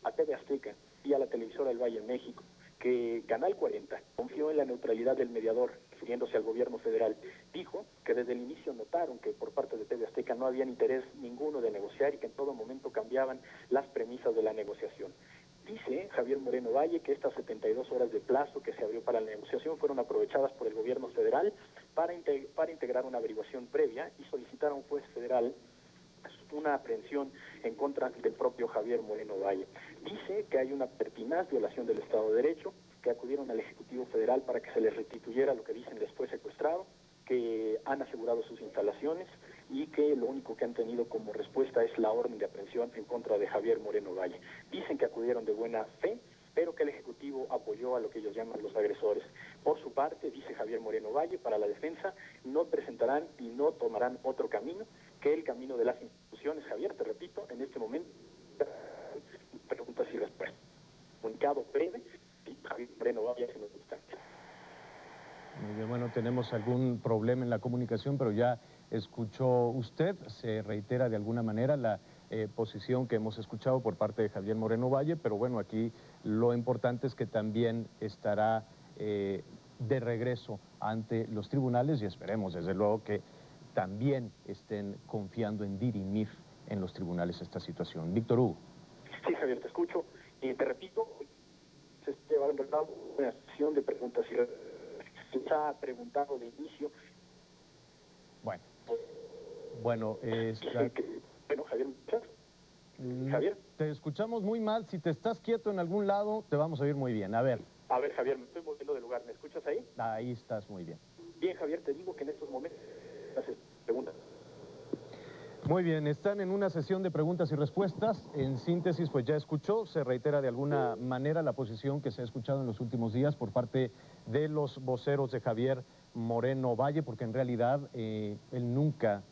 a TV Azteca y a la televisora del Valle en México, que Canal 40 confió en la neutralidad del mediador, refiriéndose al gobierno federal. Dijo que desde el inicio notaron que por parte de TV Azteca no había interés ninguno de negociar y que en todo momento cambiaban las premisas de la negociación. Dice Javier Moreno Valle que estas 72 horas de plazo que se abrió para la negociación fueron aprovechadas por el gobierno federal para integrar una averiguación previa y solicitar a un juez federal una aprehensión en contra del propio Javier Moreno Valle. Dice que hay una pertinaz violación del Estado de Derecho, que acudieron al Ejecutivo Federal para que se les restituyera lo que dicen les fue secuestrado, que han asegurado sus instalaciones y que lo único que han tenido como respuesta es la orden de aprehensión en contra de Javier Moreno Valle. Dicen que acudieron de buena fe, pero que el Ejecutivo apoyó a lo que ellos llaman los agresores. Por su parte, dice Javier Moreno Valle, para la defensa no presentarán y no tomarán otro camino que el camino de las instituciones. Javier, te repito, en este momento, preguntas y respuestas. Comunicado breve, y Javier Moreno Valle hace unos instantes. Muy bien, bueno, tenemos algún problema en la comunicación, pero ya escuchó usted, se reitera de alguna manera la posición que hemos escuchado por parte de Javier Moreno Valle, pero bueno, aquí lo importante es que también estará de regreso ante los tribunales y esperemos desde luego que también estén confiando en dirimir en los tribunales esta situación. Víctor Hugo. Sí, Javier, te escucho y te repito, se está llevando a cabo una sesión de preguntas y se ha preguntado de inicio. Bueno, Bueno, Javier, Javier. Te escuchamos muy mal. Si te estás quieto en algún lado, te vamos a oír muy bien. A ver, Javier, me estoy moviendo de lugar. ¿Me escuchas ahí? ahí estás muy bien. Bien, Javier, te digo que en estos momentos haces preguntas. Muy bien, están en una sesión de preguntas y respuestas. En síntesis, pues ya escuchó, se reitera de alguna manera la posición que se ha escuchado en los últimos días por parte de los voceros de Javier Moreno Valle, porque en realidad él nunca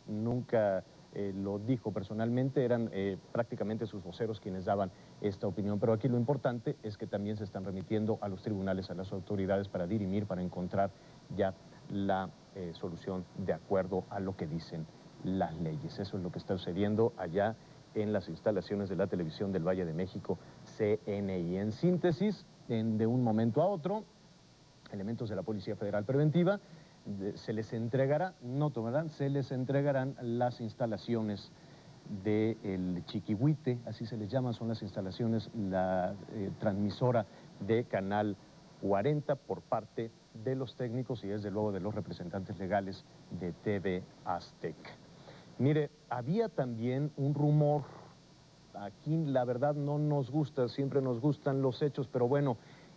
lo dijo personalmente, eran prácticamente sus voceros quienes daban esta opinión. Pero aquí lo importante es que también se están remitiendo a los tribunales, a las autoridades para dirimir, para encontrar ya la solución de acuerdo a lo que dicen las leyes. Eso es lo que está sucediendo allá en las instalaciones de la televisión del Valle de México, CNI. En síntesis, de un momento a otro, elementos de la Policía Federal Preventiva se les entregará, no tomarán, se les entregarán las instalaciones del Chiquihuite, así se les llama, son las instalaciones, la transmisora de Canal 40 por parte de los técnicos y desde luego de los representantes legales de TV Azteca. Mire, había también un rumor, aquí la verdad no nos gusta, siempre nos gustan los hechos, pero bueno,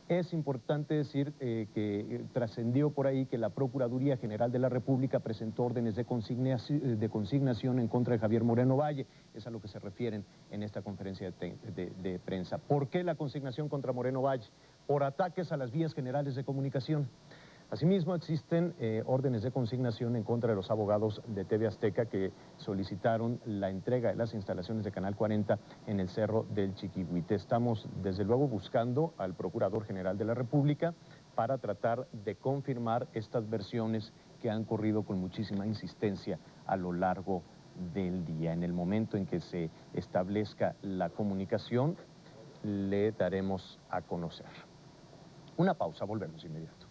es importante decir que trascendió por ahí que la Procuraduría General de la República presentó órdenes de consignación en contra de Javier Moreno Valle, es a lo que se refieren en esta conferencia de prensa. ¿Por qué la consignación contra Moreno Valle? Por ataques a las vías generales de comunicación. Asimismo, existen órdenes de consignación en contra de los abogados de TV Azteca que solicitaron la entrega de las instalaciones de Canal 40 en el Cerro del Chiquihuite. Estamos, desde luego, buscando al Procurador General de la República para tratar de confirmar estas versiones que han corrido con muchísima insistencia a lo largo del día. En el momento en que se establezca la comunicación, le daremos a conocer. Una pausa, volvemos inmediato.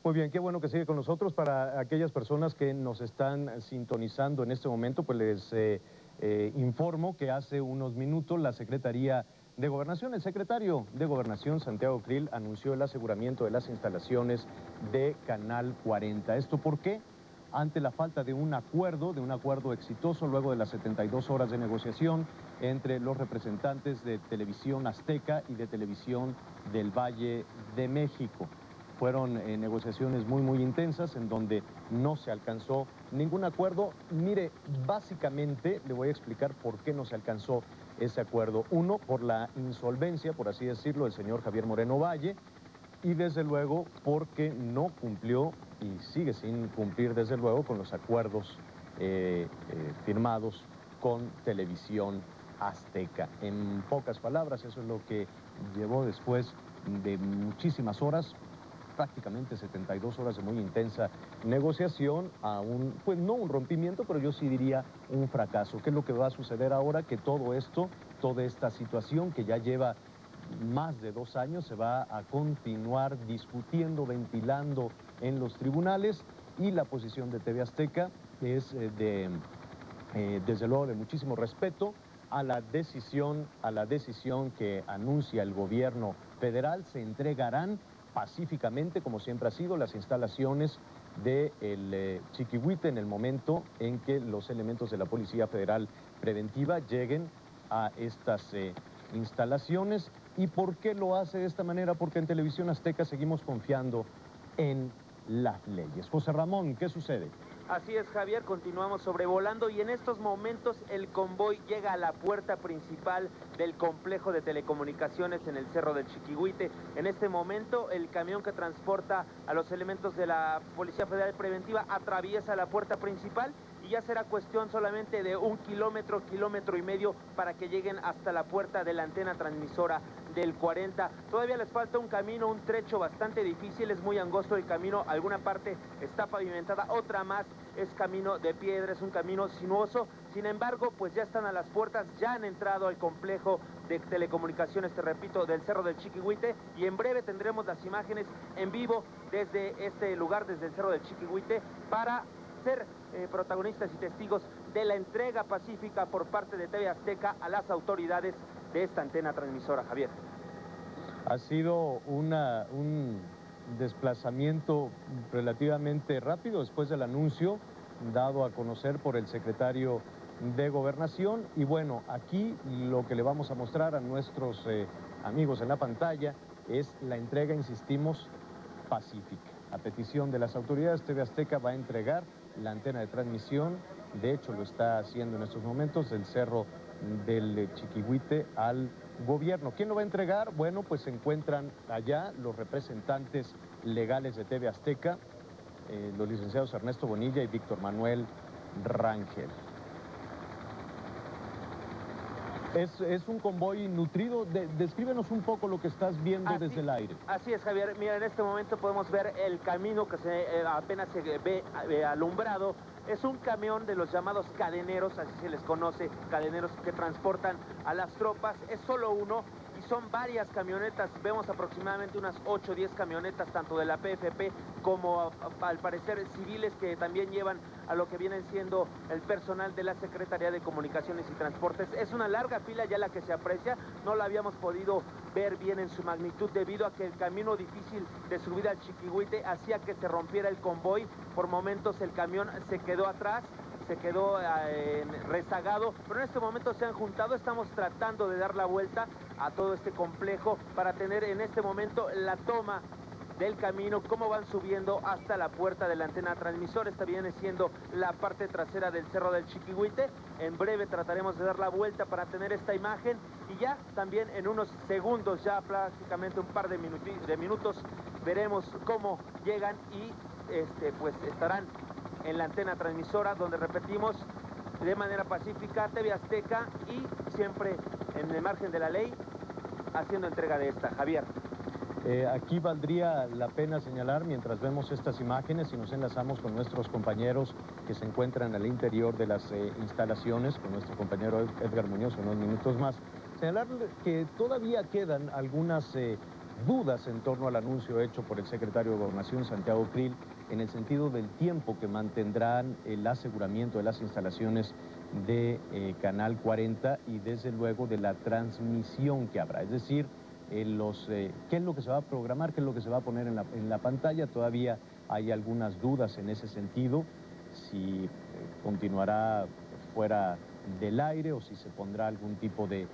Muy bien, qué bueno que sigue con nosotros. Para aquellas personas que nos están sintonizando en este momento, pues les informo que hace unos minutos la Secretaría de Gobernación, el secretario de Gobernación, Santiago Krill, anunció el aseguramiento de las instalaciones de Canal 40. ¿Esto por qué? Ante la falta de un acuerdo exitoso luego de las 72 horas de negociación entre los representantes de Televisión Azteca y de Televisión del Valle de México. Fueron negociaciones muy intensas en donde no se alcanzó ningún acuerdo. Mire, básicamente le voy a explicar por qué no se alcanzó ese acuerdo. Uno, por la insolvencia, por así decirlo, del señor Javier Moreno Valle, y desde luego porque no cumplió y sigue sin cumplir desde luego con los acuerdos firmados con Televisión Azteca. En pocas palabras, eso es lo que llevó después de muchísimas horas, prácticamente 72 horas de muy intensa negociación, a pues no un rompimiento, pero yo sí diría un fracaso. ¿Qué es lo que va a suceder ahora? Que todo esto, toda esta situación que ya lleva más de 2 años, se va a continuar discutiendo, ventilando en los tribunales, y la posición de TV Azteca es desde luego de muchísimo respeto a la decisión que anuncia el gobierno federal. Se entregarán pacíficamente, como siempre ha sido, las instalaciones del Chiquihuite en el momento en que los elementos de la Policía Federal Preventiva lleguen a estas instalaciones. ¿Y por qué lo hace de esta manera? Porque en Televisión Azteca seguimos confiando en las leyes. José Ramón, ¿qué sucede? Así es, Javier, continuamos sobrevolando y en estos momentos el convoy llega a la puerta principal del complejo de telecomunicaciones en el Cerro del Chiquihuite. En este momento el camión que transporta a los elementos de la Policía Federal Preventiva atraviesa la puerta principal y ya será cuestión solamente de 1 kilómetro, kilómetro y medio para que lleguen hasta la puerta de la antena transmisora del 40. Todavía les falta un camino, un trecho bastante difícil, es muy angosto el camino, alguna parte está pavimentada, otra más es camino de piedra, es un camino sinuoso. Sin embargo, pues ya están a las puertas, ya han entrado al complejo de telecomunicaciones, te repito, del Cerro del Chiquihuite, y en breve tendremos las imágenes en vivo desde este lugar, desde el Cerro del Chiquihuite, para ser protagonistas y testigos de la entrega pacífica por parte de TV Azteca a las autoridades de esta antena transmisora, Javier. Ha sido un desplazamiento relativamente rápido después del anuncio dado a conocer por el secretario de Gobernación, y bueno, aquí lo que le vamos a mostrar a nuestros amigos en la pantalla es la entrega, insistimos, pacífica. A petición de las autoridades, TV Azteca va a entregar la antena de transmisión, de hecho lo está haciendo en estos momentos, del Cerro del Chiquihuite al gobierno. ¿Quién lo va a entregar? Bueno, pues se encuentran allá los representantes legales de TV Azteca, los licenciados Ernesto Bonilla y Víctor Manuel Rangel. Es un convoy nutrido. Descríbenos un poco lo que estás viendo desde el aire. Así es, Javier. Mira, en este momento podemos ver el camino que apenas se ve alumbrado. Es un camión de los llamados cadeneros, así se les conoce, cadeneros que transportan a las tropas. Es solo uno y son varias camionetas. Vemos aproximadamente unas 8 o 10 camionetas, tanto de la PFP como al parecer civiles, que también llevan a lo que vienen siendo el personal de la Secretaría de Comunicaciones y Transportes. Es una larga fila ya la que se aprecia, no la habíamos podido ver bien en su magnitud debido a que el camino difícil de subida al Chiquihuite hacía que se rompiera el convoy. Por momentos el camión se quedó atrás, se quedó rezagado, pero en este momento se han juntado. Estamos tratando de dar la vuelta a todo este complejo para tener en este momento la toma del camino, cómo van subiendo hasta la puerta de la antena transmisora. Esta viene siendo la parte trasera del Cerro del Chiquihuite. En breve trataremos de dar la vuelta para tener esta imagen y ya también en unos segundos, ya prácticamente un par de minutos, veremos cómo llegan y pues estarán en la antena transmisora, donde repetimos, de manera pacífica, TV Azteca y siempre en el margen de la ley, haciendo entrega de esta. Javier. Aquí valdría la pena señalar, mientras vemos estas imágenes y nos enlazamos con nuestros compañeros que se encuentran al interior de las instalaciones, con nuestro compañero Edgar Muñoz, unos minutos más, señalar que todavía quedan algunas dudas en torno al anuncio hecho por el secretario de Gobernación, Santiago Krill, en el sentido del tiempo que mantendrán el aseguramiento de las instalaciones de Canal 40 y desde luego de la transmisión que habrá. Es decir, qué es lo que se va a programar, qué es lo que se va a poner en la pantalla. Todavía hay algunas dudas en ese sentido, si continuará fuera del aire o si se pondrá algún tipo de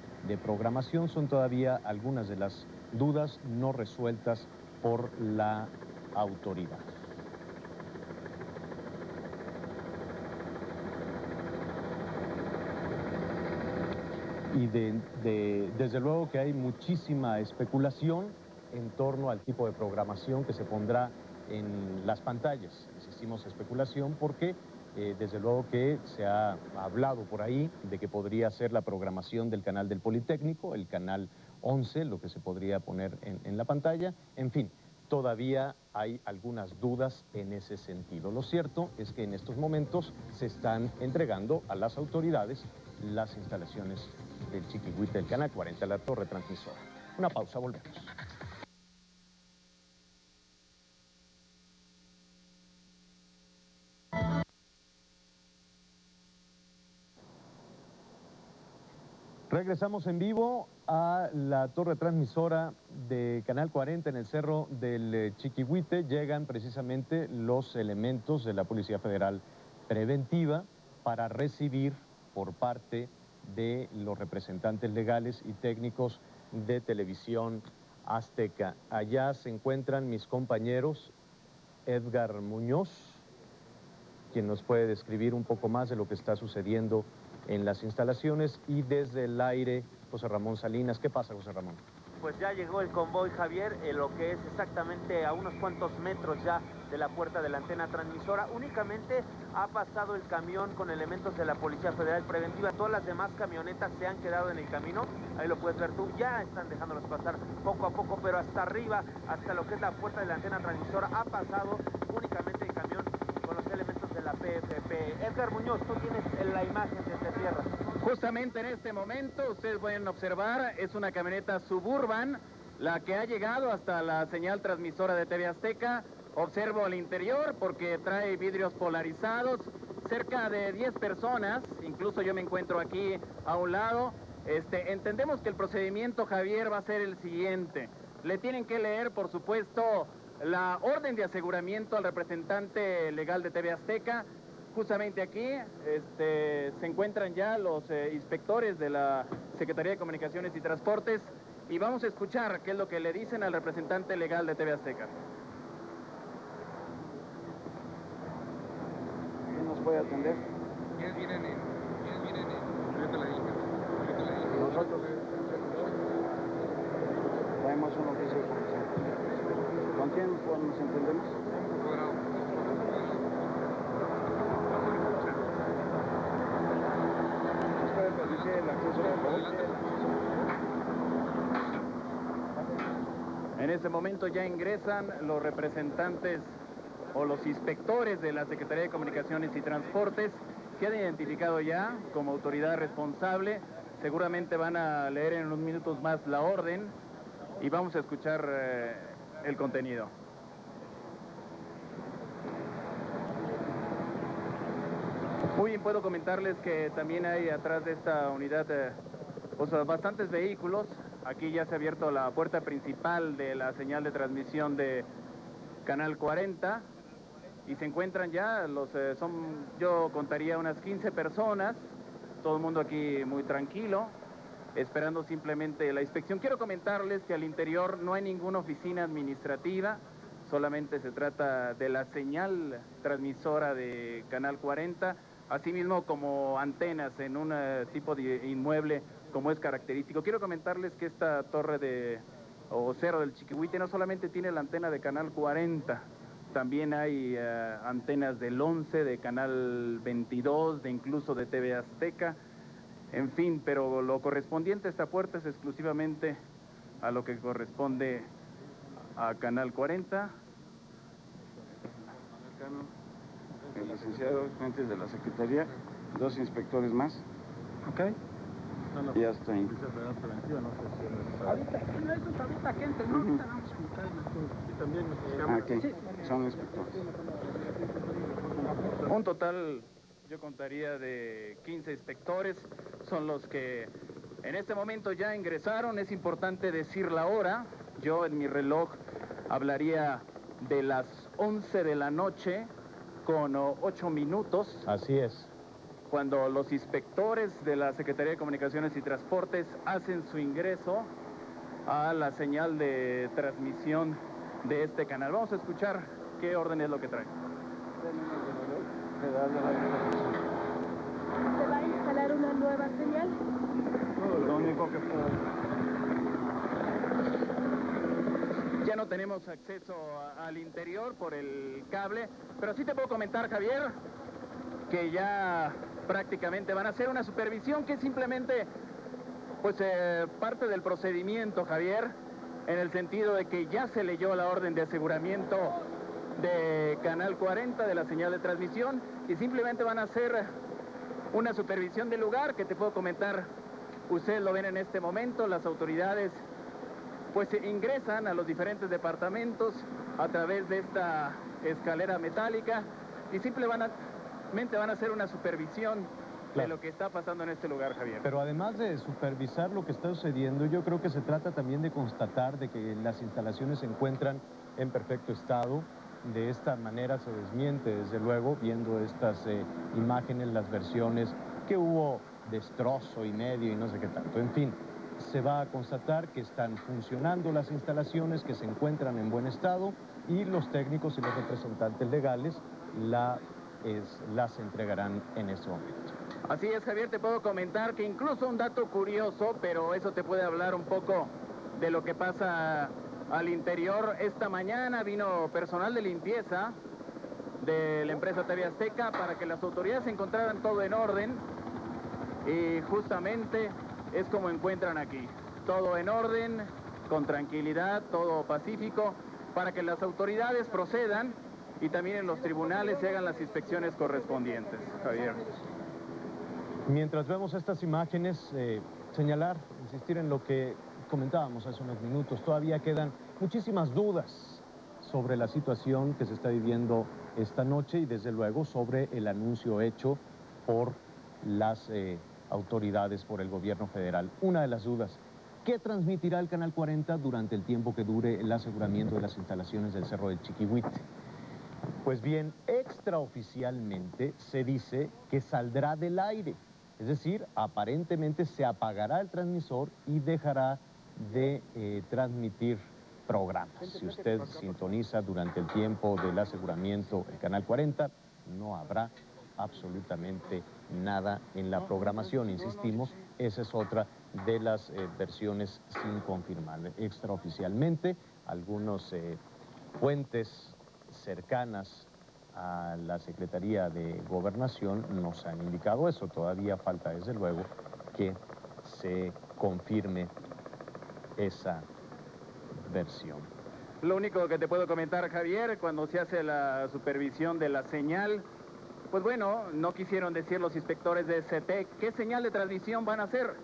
programación. Son todavía algunas de las dudas no resueltas por la autoridad. Y desde luego que hay muchísima especulación en torno al tipo de programación que se pondrá en las pantallas. Insistimos, especulación porque Desde luego que se ha hablado por ahí de que podría ser la programación del canal del Politécnico, el canal 11, lo que se podría poner en la pantalla. En fin, todavía hay algunas dudas en ese sentido. Lo cierto es que en estos momentos se están entregando a las autoridades las instalaciones del Chiquihuite, del Canal 40, la torre transmisora. Una pausa, volvemos. Regresamos en vivo a la torre transmisora de Canal 40 en el Cerro del Chiquihuite. Llegan precisamente los elementos de la Policía Federal Preventiva para recibir por parte de los representantes legales y técnicos de Televisión Azteca. Allá se encuentran mis compañeros Edgar Muñoz, quien nos puede describir un poco más de lo que está sucediendo en las instalaciones, y desde el aire, José Ramón Salinas. ¿Qué pasa, José Ramón? Pues ya llegó el convoy, Javier, lo que es exactamente a unos cuantos metros ya de la puerta de la antena transmisora. Únicamente ha pasado el camión con elementos de la Policía Federal Preventiva. Todas las demás camionetas se han quedado en el camino. Ahí lo puedes ver tú. Ya están dejándolos pasar poco a poco, pero hasta arriba, hasta lo que es la puerta de la antena transmisora, ha pasado únicamente el camión con los elementos de la PFP. Edgar Muñoz, tú tienes la imagen desde tierra. Justamente en este momento, ustedes pueden observar, es una camioneta Suburban, la que ha llegado hasta la señal transmisora de TV Azteca. Observo el interior porque trae vidrios polarizados, cerca de 10 personas, incluso yo me encuentro aquí a un lado. Entendemos que el procedimiento, Javier, va a ser el siguiente. Le tienen que leer, por supuesto, la orden de aseguramiento al representante legal de TV Azteca. Justamente aquí se encuentran ya los inspectores de la Secretaría de Comunicaciones y Transportes, y vamos a escuchar qué es lo que le dicen al representante legal de TV Azteca. ¿Quién nos puede atender? ¿Quiénes vienen en ahorita la diligencia? Nosotros traemos un oficio de policía. ¿Con quién nos entendemos? En ese momento ya ingresan los representantes o los inspectores de la Secretaría de Comunicaciones y Transportes, que han identificado ya como autoridad responsable. Seguramente van a leer en unos minutos más la orden y vamos a escuchar el contenido. Muy bien, puedo comentarles que también hay atrás de esta unidad bastantes vehículos. Aquí ya se ha abierto la puerta principal de la señal de transmisión de Canal 40 y se encuentran ya yo contaría unas 15 personas, todo el mundo aquí muy tranquilo, esperando simplemente la inspección. Quiero comentarles que al interior no hay ninguna oficina administrativa, solamente se trata de la señal transmisora de Canal 40, asimismo como antenas en un tipo de inmueble como es característico. Quiero comentarles que esta torre o Cerro del Chiquihuite no solamente tiene la antena de Canal 40, también hay antenas del 11, de Canal 22, incluso de TV Azteca, en fin, pero lo correspondiente a esta puerta es exclusivamente a lo que corresponde a Canal 40. El licenciado, agentes de la Secretaría, 2 inspectores más. Ok. Y ya está ahí. Ahorita gente, ¿no? Ahorita vamos a juntar y también Ok, sí. Son inspectores. Un total, yo contaría, de 15 inspectores, son los que en este momento ya ingresaron. Es importante decir la hora. Yo en mi reloj hablaría de las 11 de la noche con 8 minutos. Así es. Cuando los inspectores de la Secretaría de Comunicaciones y Transportes hacen su ingreso a la señal de transmisión de este canal. Vamos a escuchar qué orden es lo que trae. ¿Se va a instalar una nueva señal? Lo único que Ya no tenemos acceso al interior por el cable, pero sí te puedo comentar, Javier, que ya prácticamente van a hacer una supervisión que simplemente pues parte del procedimiento, Javier, en el sentido de que ya se leyó la orden de aseguramiento de Canal 40 de la señal de transmisión y simplemente van a hacer una supervisión del lugar que te puedo comentar. Ustedes lo ven en este momento, las autoridades pues ingresan a los diferentes departamentos a través de esta escalera metálica y simplemente van a hacer una supervisión de lo que está pasando en este lugar, Javier. Pero además de supervisar lo que está sucediendo, yo creo que se trata también de constatar de que las instalaciones se encuentran en perfecto estado. De esta manera se desmiente, desde luego, viendo estas imágenes, las versiones, que hubo destrozo y medio y no sé qué tanto. En fin, se va a constatar que están funcionando las instalaciones, que se encuentran en buen estado y los técnicos y los representantes legales las entregarán en este momento. Así es, Javier, te puedo comentar que incluso un dato curioso, pero eso te puede hablar un poco de lo que pasa al interior. Esta mañana vino personal de limpieza de la empresa TV Azteca para que las autoridades encontraran todo en orden y justamente es como encuentran aquí. Todo en orden, con tranquilidad, todo pacífico, para que las autoridades procedan y también en los tribunales se hagan las inspecciones correspondientes, Javier. Mientras vemos estas imágenes, señalar, insistir en lo que comentábamos hace unos minutos, todavía quedan muchísimas dudas sobre la situación que se está viviendo esta noche y desde luego sobre el anuncio hecho por las autoridades, por el gobierno federal. Una de las dudas, ¿qué transmitirá el Canal 40 durante el tiempo que dure el aseguramiento de las instalaciones del Cerro del Chiquihuite? Pues bien, extraoficialmente se dice que saldrá del aire, es decir, aparentemente se apagará el transmisor y dejará de transmitir programas. Si usted sintoniza durante el tiempo del aseguramiento el Canal 40, no habrá absolutamente nada en la programación. Insistimos, esa es otra de las versiones sin confirmar. Extraoficialmente, algunos fuentes cercanas a la Secretaría de Gobernación nos han indicado eso. Todavía falta, desde luego, que se confirme esa versión. Lo único que te puedo comentar, Javier, cuando se hace la supervisión de la señal, pues bueno, no quisieron decir los inspectores de SETEC qué señal de transmisión van a hacer,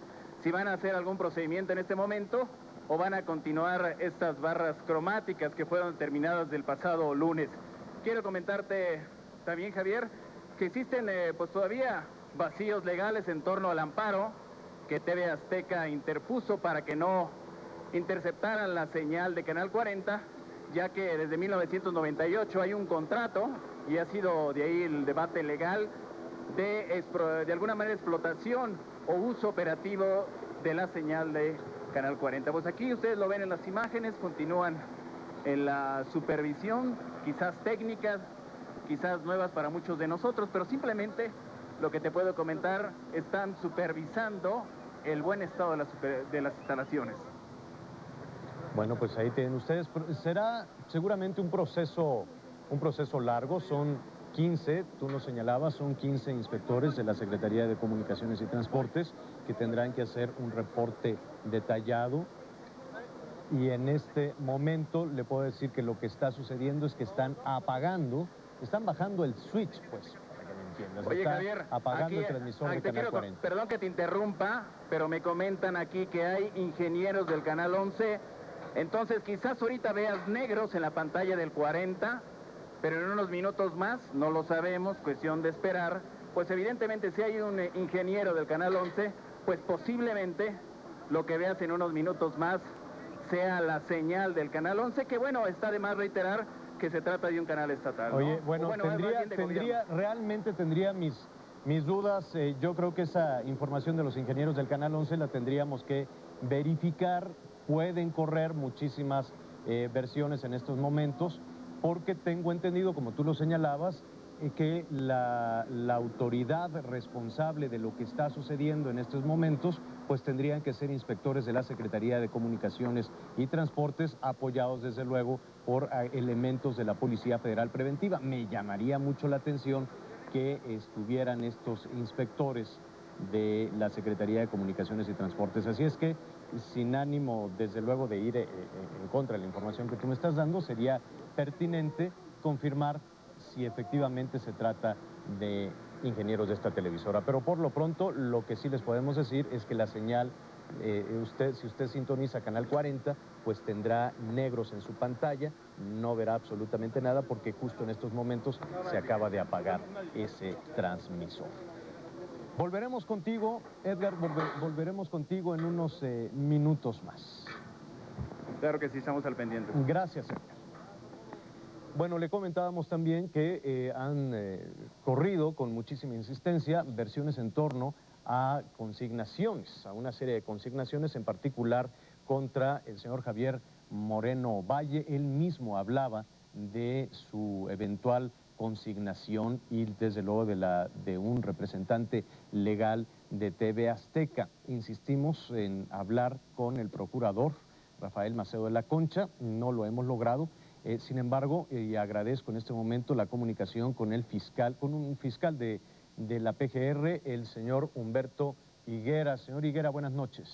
si van a hacer algún procedimiento en este momento o van a continuar estas barras cromáticas que fueron terminadas del pasado lunes. Quiero comentarte también, Javier, que existen pues todavía vacíos legales en torno al amparo que TV Azteca interpuso para que no interceptaran la señal de Canal 40, ya que desde 1998 hay un contrato y ha sido de ahí el debate legal de alguna manera explotación o uso operativo de la señal de Canal 40. Pues aquí ustedes lo ven en las imágenes, continúan en la supervisión, quizás técnicas, quizás nuevas para muchos de nosotros, pero simplemente lo que te puedo comentar, están supervisando el buen estado de las instalaciones. Bueno, pues ahí tienen ustedes. Será seguramente un proceso largo. Son 15, tú nos señalabas, son 15 inspectores de la Secretaría de Comunicaciones y Transportes que tendrán que hacer un reporte detallado. Y en este momento le puedo decir que lo que está sucediendo es que están bajando el switch, pues, para que me entiendas. Oye, está Javier, apagando aquí, el transmisor de Canal 40. Perdón que te interrumpa, pero me comentan aquí que hay ingenieros del Canal 11. Entonces quizás ahorita veas negros en la pantalla del 40, pero en unos minutos más, no lo sabemos, cuestión de esperar, pues evidentemente si hay un ingeniero del Canal 11, pues posiblemente lo que veas en unos minutos más sea la señal del Canal 11, que bueno, está de más reiterar que se trata de un canal estatal, ¿no? Oye, bueno, realmente tendría mis dudas. Yo creo que esa información de los ingenieros del Canal 11 la tendríamos que verificar. Pueden correr muchísimas versiones en estos momentos, porque tengo entendido, como tú lo señalabas, que la autoridad responsable de lo que está sucediendo en estos momentos, pues tendrían que ser inspectores de la Secretaría de Comunicaciones y Transportes, apoyados desde luego por elementos de la Policía Federal Preventiva. Me llamaría mucho la atención que estuvieran estos inspectores de la Secretaría de Comunicaciones y Transportes. Así es que, sin ánimo, desde luego, de ir en contra de la información que tú me estás dando, sería pertinente confirmar si efectivamente se trata de ingenieros de esta televisora. Pero por lo pronto, lo que sí les podemos decir es que la señal, si usted sintoniza Canal 40, pues tendrá negros en su pantalla, no verá absolutamente nada porque justo en estos momentos se acaba de apagar ese transmisor. Volveremos contigo, Edgar, volveremos contigo en unos minutos más. Claro que sí, estamos al pendiente. Gracias, Edgar. Bueno, le comentábamos también que han corrido con muchísima insistencia versiones en torno a consignaciones, a una serie de consignaciones, en particular contra el señor Javier Moreno Valle. Él mismo hablaba de su eventual consignación y desde luego de un representante legal de TV Azteca. Insistimos en hablar con el procurador Rafael Macedo de la Concha, no lo hemos logrado. Sin embargo, y agradezco en este momento la comunicación con el fiscal, con un fiscal de la PGR, el señor Humberto Higuera. Señor Higuera, buenas noches.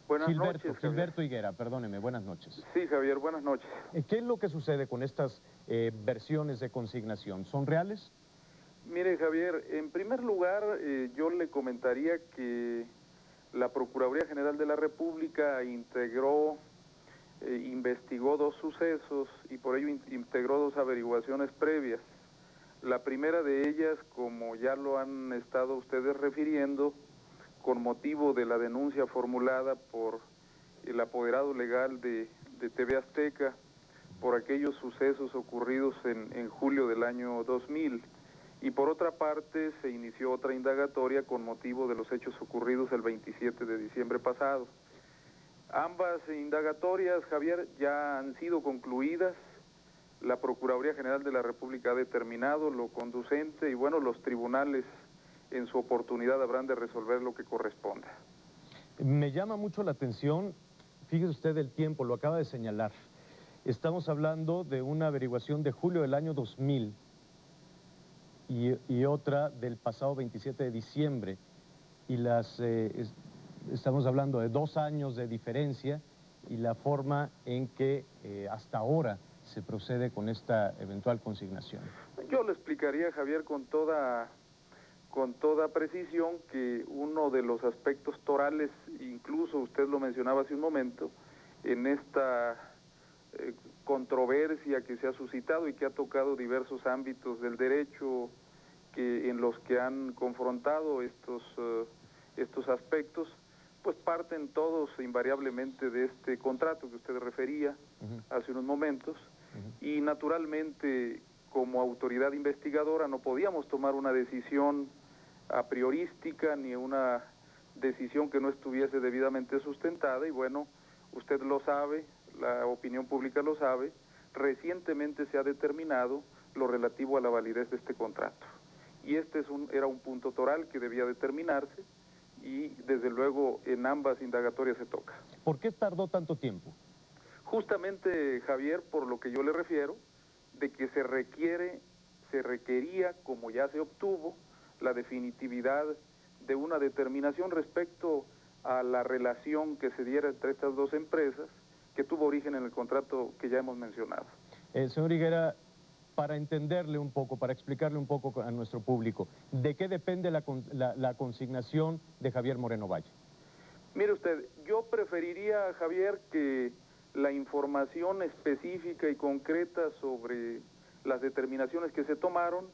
Buenas noches, Gilberto Higuera, perdóneme, buenas noches. Sí, Javier, buenas noches. ¿Qué es lo que sucede con estas versiones de consignación? ¿Son reales? Mire, Javier, en primer lugar, yo le comentaría que la Procuraduría General de la República investigó 2 sucesos y por ello integró 2 averiguaciones previas. La primera de ellas, como ya lo han estado ustedes refiriendo, con motivo de la denuncia formulada por el apoderado legal de TV Azteca por aquellos sucesos ocurridos en julio del año 2000. Y por otra parte, se inició otra indagatoria con motivo de los hechos ocurridos el 27 de diciembre pasado. Ambas indagatorias, Javier, ya han sido concluidas. La Procuraduría General de la República ha determinado lo conducente y bueno, los tribunales en su oportunidad habrán de resolver lo que corresponda. Me llama mucho la atención, fíjese usted el tiempo, lo acaba de señalar. Estamos hablando de una averiguación de julio del año 2000 y otra del pasado 27 de diciembre. Y estamos hablando de 2 años de diferencia y la forma en que hasta ahora se procede con esta eventual consignación. Yo le explicaría, Javier, con toda precisión que uno de los aspectos torales, incluso usted lo mencionaba hace un momento, en esta controversia que se ha suscitado y que ha tocado diversos ámbitos del derecho en los que han confrontado estos aspectos, pues parten todos invariablemente de este contrato que usted refería hace unos momentos, y naturalmente como autoridad investigadora no podíamos tomar una decisión a priorística ni una decisión que no estuviese debidamente sustentada, y bueno, usted lo sabe, la opinión pública lo sabe, recientemente se ha determinado lo relativo a la validez de este contrato. Y este era un punto toral que debía determinarse y desde luego en ambas indagatorias se toca. ¿Por qué tardó tanto tiempo? Justamente, Javier, por lo que yo le refiero, de que se requería, como ya se obtuvo, la definitividad de una determinación respecto a la relación que se diera entre estas 2 empresas, que tuvo origen en el contrato que ya hemos mencionado. Señor Higuera, para entenderle un poco, para explicarle un poco a nuestro público, ¿de qué depende la consignación de Javier Moreno Valle? Mire usted, yo preferiría, Javier, que la información específica y concreta sobre las determinaciones que se tomaron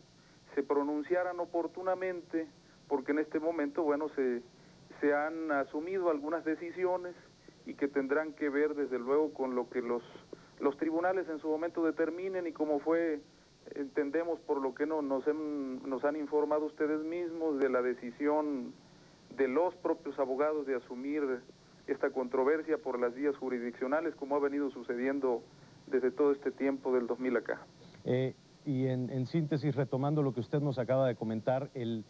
se pronunciaran oportunamente, porque en este momento, bueno, se han asumido algunas decisiones y que tendrán que ver desde luego con lo que los tribunales en su momento determinen, y como entendemos por lo que nos han informado ustedes mismos de la decisión de los propios abogados de asumir esta controversia por las vías jurisdiccionales, como ha venido sucediendo desde todo este tiempo del 2000 acá. Y en síntesis, retomando lo que usted nos acaba de comentar, el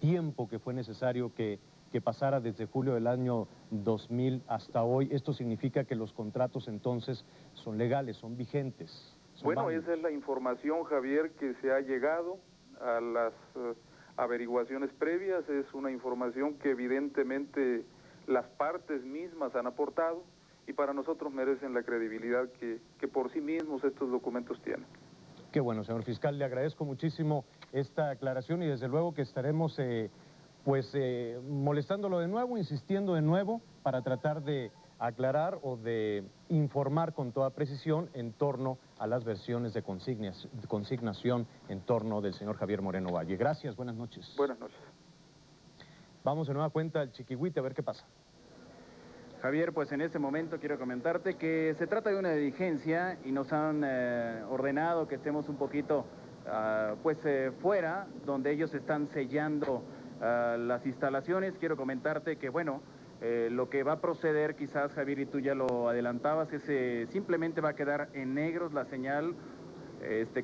tiempo que fue necesario que pasara desde julio del año 2000 hasta hoy, ¿esto significa que los contratos entonces son legales, son vigentes? Bueno, esa es la información, Javier, que se ha llegado a las averiguaciones previas, es una información que evidentemente las partes mismas han aportado y para nosotros merecen la credibilidad que por sí mismos estos documentos tienen. Qué bueno, señor fiscal, le agradezco muchísimo esta aclaración y desde luego que estaremos molestándolo de nuevo, insistiendo de nuevo para tratar de aclarar o de informar con toda precisión en torno a las versiones de consignación en torno del señor Javier Moreno Valle. Gracias, buenas noches. Buenas noches. Vamos de nueva cuenta al Chiquihuite a ver qué pasa. Javier, pues en este momento quiero comentarte que se trata de una diligencia y nos han ordenado que estemos un poquito fuera, donde ellos están sellando las instalaciones. Quiero comentarte que, bueno, lo que va a proceder, quizás Javier y tú ya lo adelantabas, es simplemente va a quedar en negros la señal,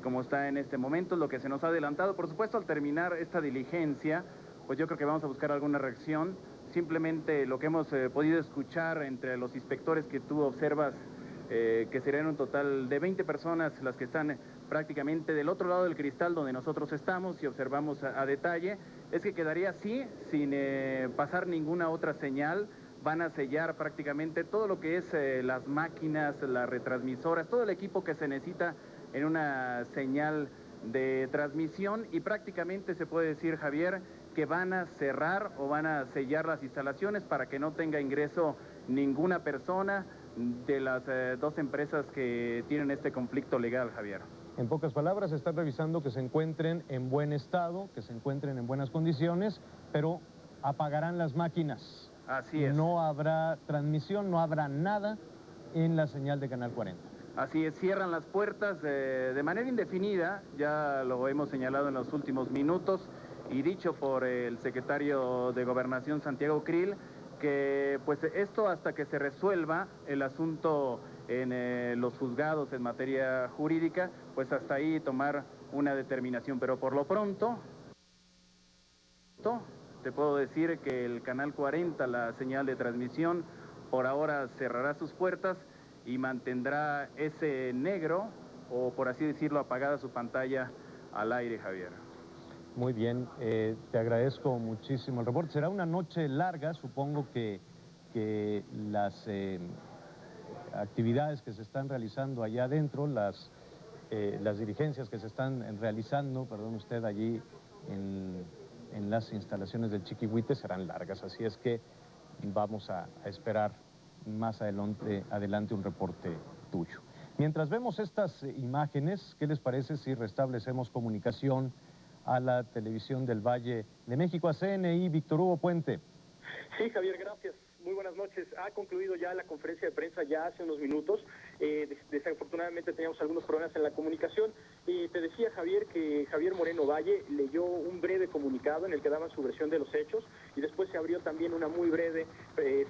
como está en este momento, lo que se nos ha adelantado. Por supuesto, al terminar esta diligencia, pues yo creo que vamos a buscar alguna reacción. Simplemente lo que hemos podido escuchar entre los inspectores que tú observas, que serían un total de 20 personas las que están prácticamente del otro lado del cristal donde nosotros estamos y observamos a detalle, es que quedaría así, sin pasar ninguna otra señal. Van a sellar prácticamente todo lo que es las máquinas, las retransmisoras, todo el equipo que se necesita en una señal de transmisión y prácticamente se puede decir, Javier, que van a cerrar o van a sellar las instalaciones para que no tenga ingreso ninguna persona de las dos empresas que tienen este conflicto legal, Javier. En pocas palabras, están revisando que se encuentren en buen estado, que se encuentren en buenas condiciones, pero apagarán las máquinas. Así es. No habrá transmisión, no habrá nada en la señal de Canal 40. Así es, cierran las puertas de manera indefinida, ya lo hemos señalado en los últimos minutos, y dicho por el secretario de Gobernación, Santiago Krill, que pues esto hasta que se resuelva el asunto en los juzgados en materia jurídica, pues hasta ahí tomar una determinación. Pero por lo pronto, te puedo decir que el Canal 40, la señal de transmisión, por ahora cerrará sus puertas y mantendrá ese negro, o por así decirlo, apagada su pantalla al aire, Javier. Muy bien, te agradezco muchísimo el reporte. Será una noche larga, supongo que las actividades que se están realizando allá adentro, las diligencias que se están realizando, perdón usted, allí en las instalaciones del Chiquihuite serán largas, así es que vamos a esperar más adelante un reporte tuyo. Mientras vemos estas imágenes, ¿qué les parece si restablecemos comunicación a la televisión del Valle de México, a CNI, Víctor Hugo Puente? Sí, Javier, gracias. Muy buenas noches. Ha concluido ya la conferencia de prensa ya hace unos minutos. Desafortunadamente teníamos algunos problemas en la comunicación. Te decía, Javier, que Javier Moreno Valle leyó un breve comunicado en el que daban su versión de los hechos y después se abrió también una muy breve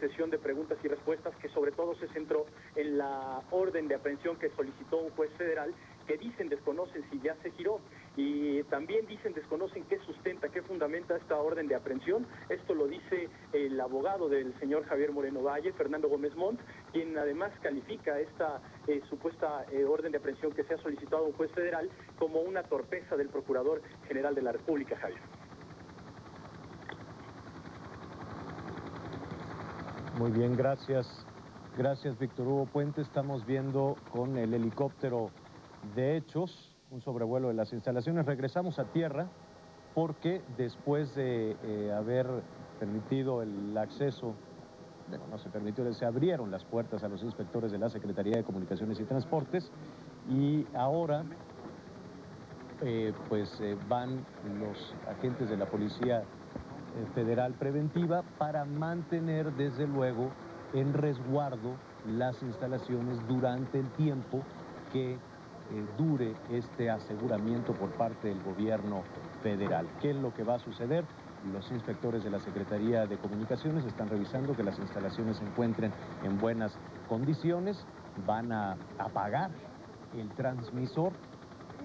sesión de preguntas y respuestas que sobre todo se centró en la orden de aprehensión que solicitó un juez federal, que dicen desconocen si ya se giró y también dicen desconocen qué sustenta, qué fundamenta esta orden de aprehensión. Esto lo dice el abogado del señor Javier Moreno Valle, Fernando Gómez Montt, quien además califica esta supuesta orden de aprehensión que se ha solicitado a un juez federal como una torpeza del Procurador General de la República, Javier. Muy bien, gracias. Gracias, Víctor Hugo Puente. Estamos viendo con el helicóptero de hechos un sobrevuelo de las instalaciones. Regresamos a tierra porque después de haber permitido el acceso, bueno, no se permitió, se abrieron las puertas a los inspectores de la Secretaría de Comunicaciones y Transportes y ahora van los agentes de la Policía Federal Preventiva para mantener desde luego en resguardo las instalaciones durante el tiempo que dure este aseguramiento por parte del gobierno federal. ¿Qué es lo que va a suceder? Los inspectores de la Secretaría de Comunicaciones están revisando que las instalaciones se encuentren en buenas condiciones, van a apagar el transmisor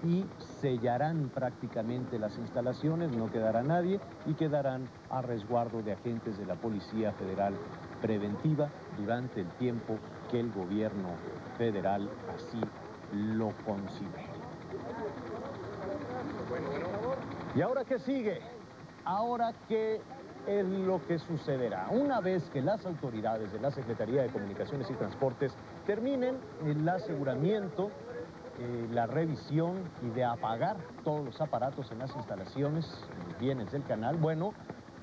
y sellarán prácticamente las instalaciones, no quedará nadie y quedarán a resguardo de agentes de la Policía Federal Preventiva durante el tiempo que el gobierno federal así lo considere. Bueno. ¿Y ahora qué sigue? Ahora, ¿qué es lo que sucederá? Una vez que las autoridades de la Secretaría de Comunicaciones y Transportes terminen el aseguramiento, la revisión y de apagar todos los aparatos en las instalaciones, bienes del canal, bueno,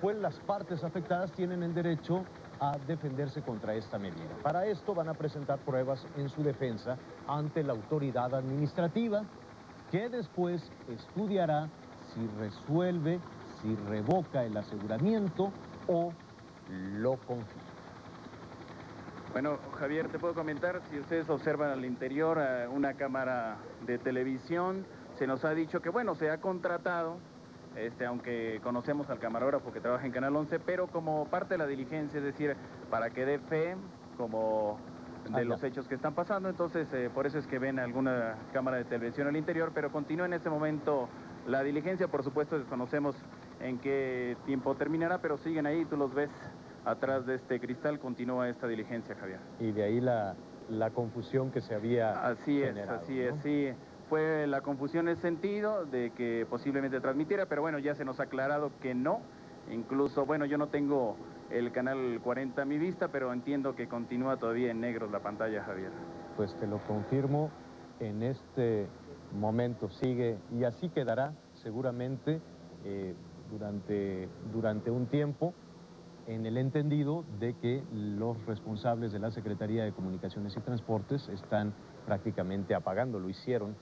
pues las partes afectadas tienen el derecho a defenderse contra esta medida. Para esto van a presentar pruebas en su defensa ante la autoridad administrativa, que después estudiará si resuelve, si revoca el aseguramiento o lo confirma. Bueno, Javier, te puedo comentar, si ustedes observan al interior una cámara de televisión, se nos ha dicho que, bueno, se ha contratado, aunque conocemos al camarógrafo que trabaja en Canal 11, pero como parte de la diligencia, es decir, para que dé fe como de los hechos que están pasando, entonces por eso es que ven alguna cámara de televisión al interior, pero continúa en este momento la diligencia. Por supuesto desconocemos en qué tiempo terminará, pero siguen ahí, tú los ves atrás de este cristal, continúa esta diligencia, Javier. Y de ahí la confusión que se había generado. Así es, sí. Fue la confusión en el sentido de que posiblemente transmitiera, pero bueno, ya se nos ha aclarado que no. Incluso, bueno, yo no tengo el canal 40 a mi vista, pero entiendo que continúa todavía en negro la pantalla, Javier. Pues te lo confirmo, en este momento sigue, y así quedará seguramente durante un tiempo, en el entendido de que los responsables de la Secretaría de Comunicaciones y Transportes están prácticamente apagando, lo hicieron,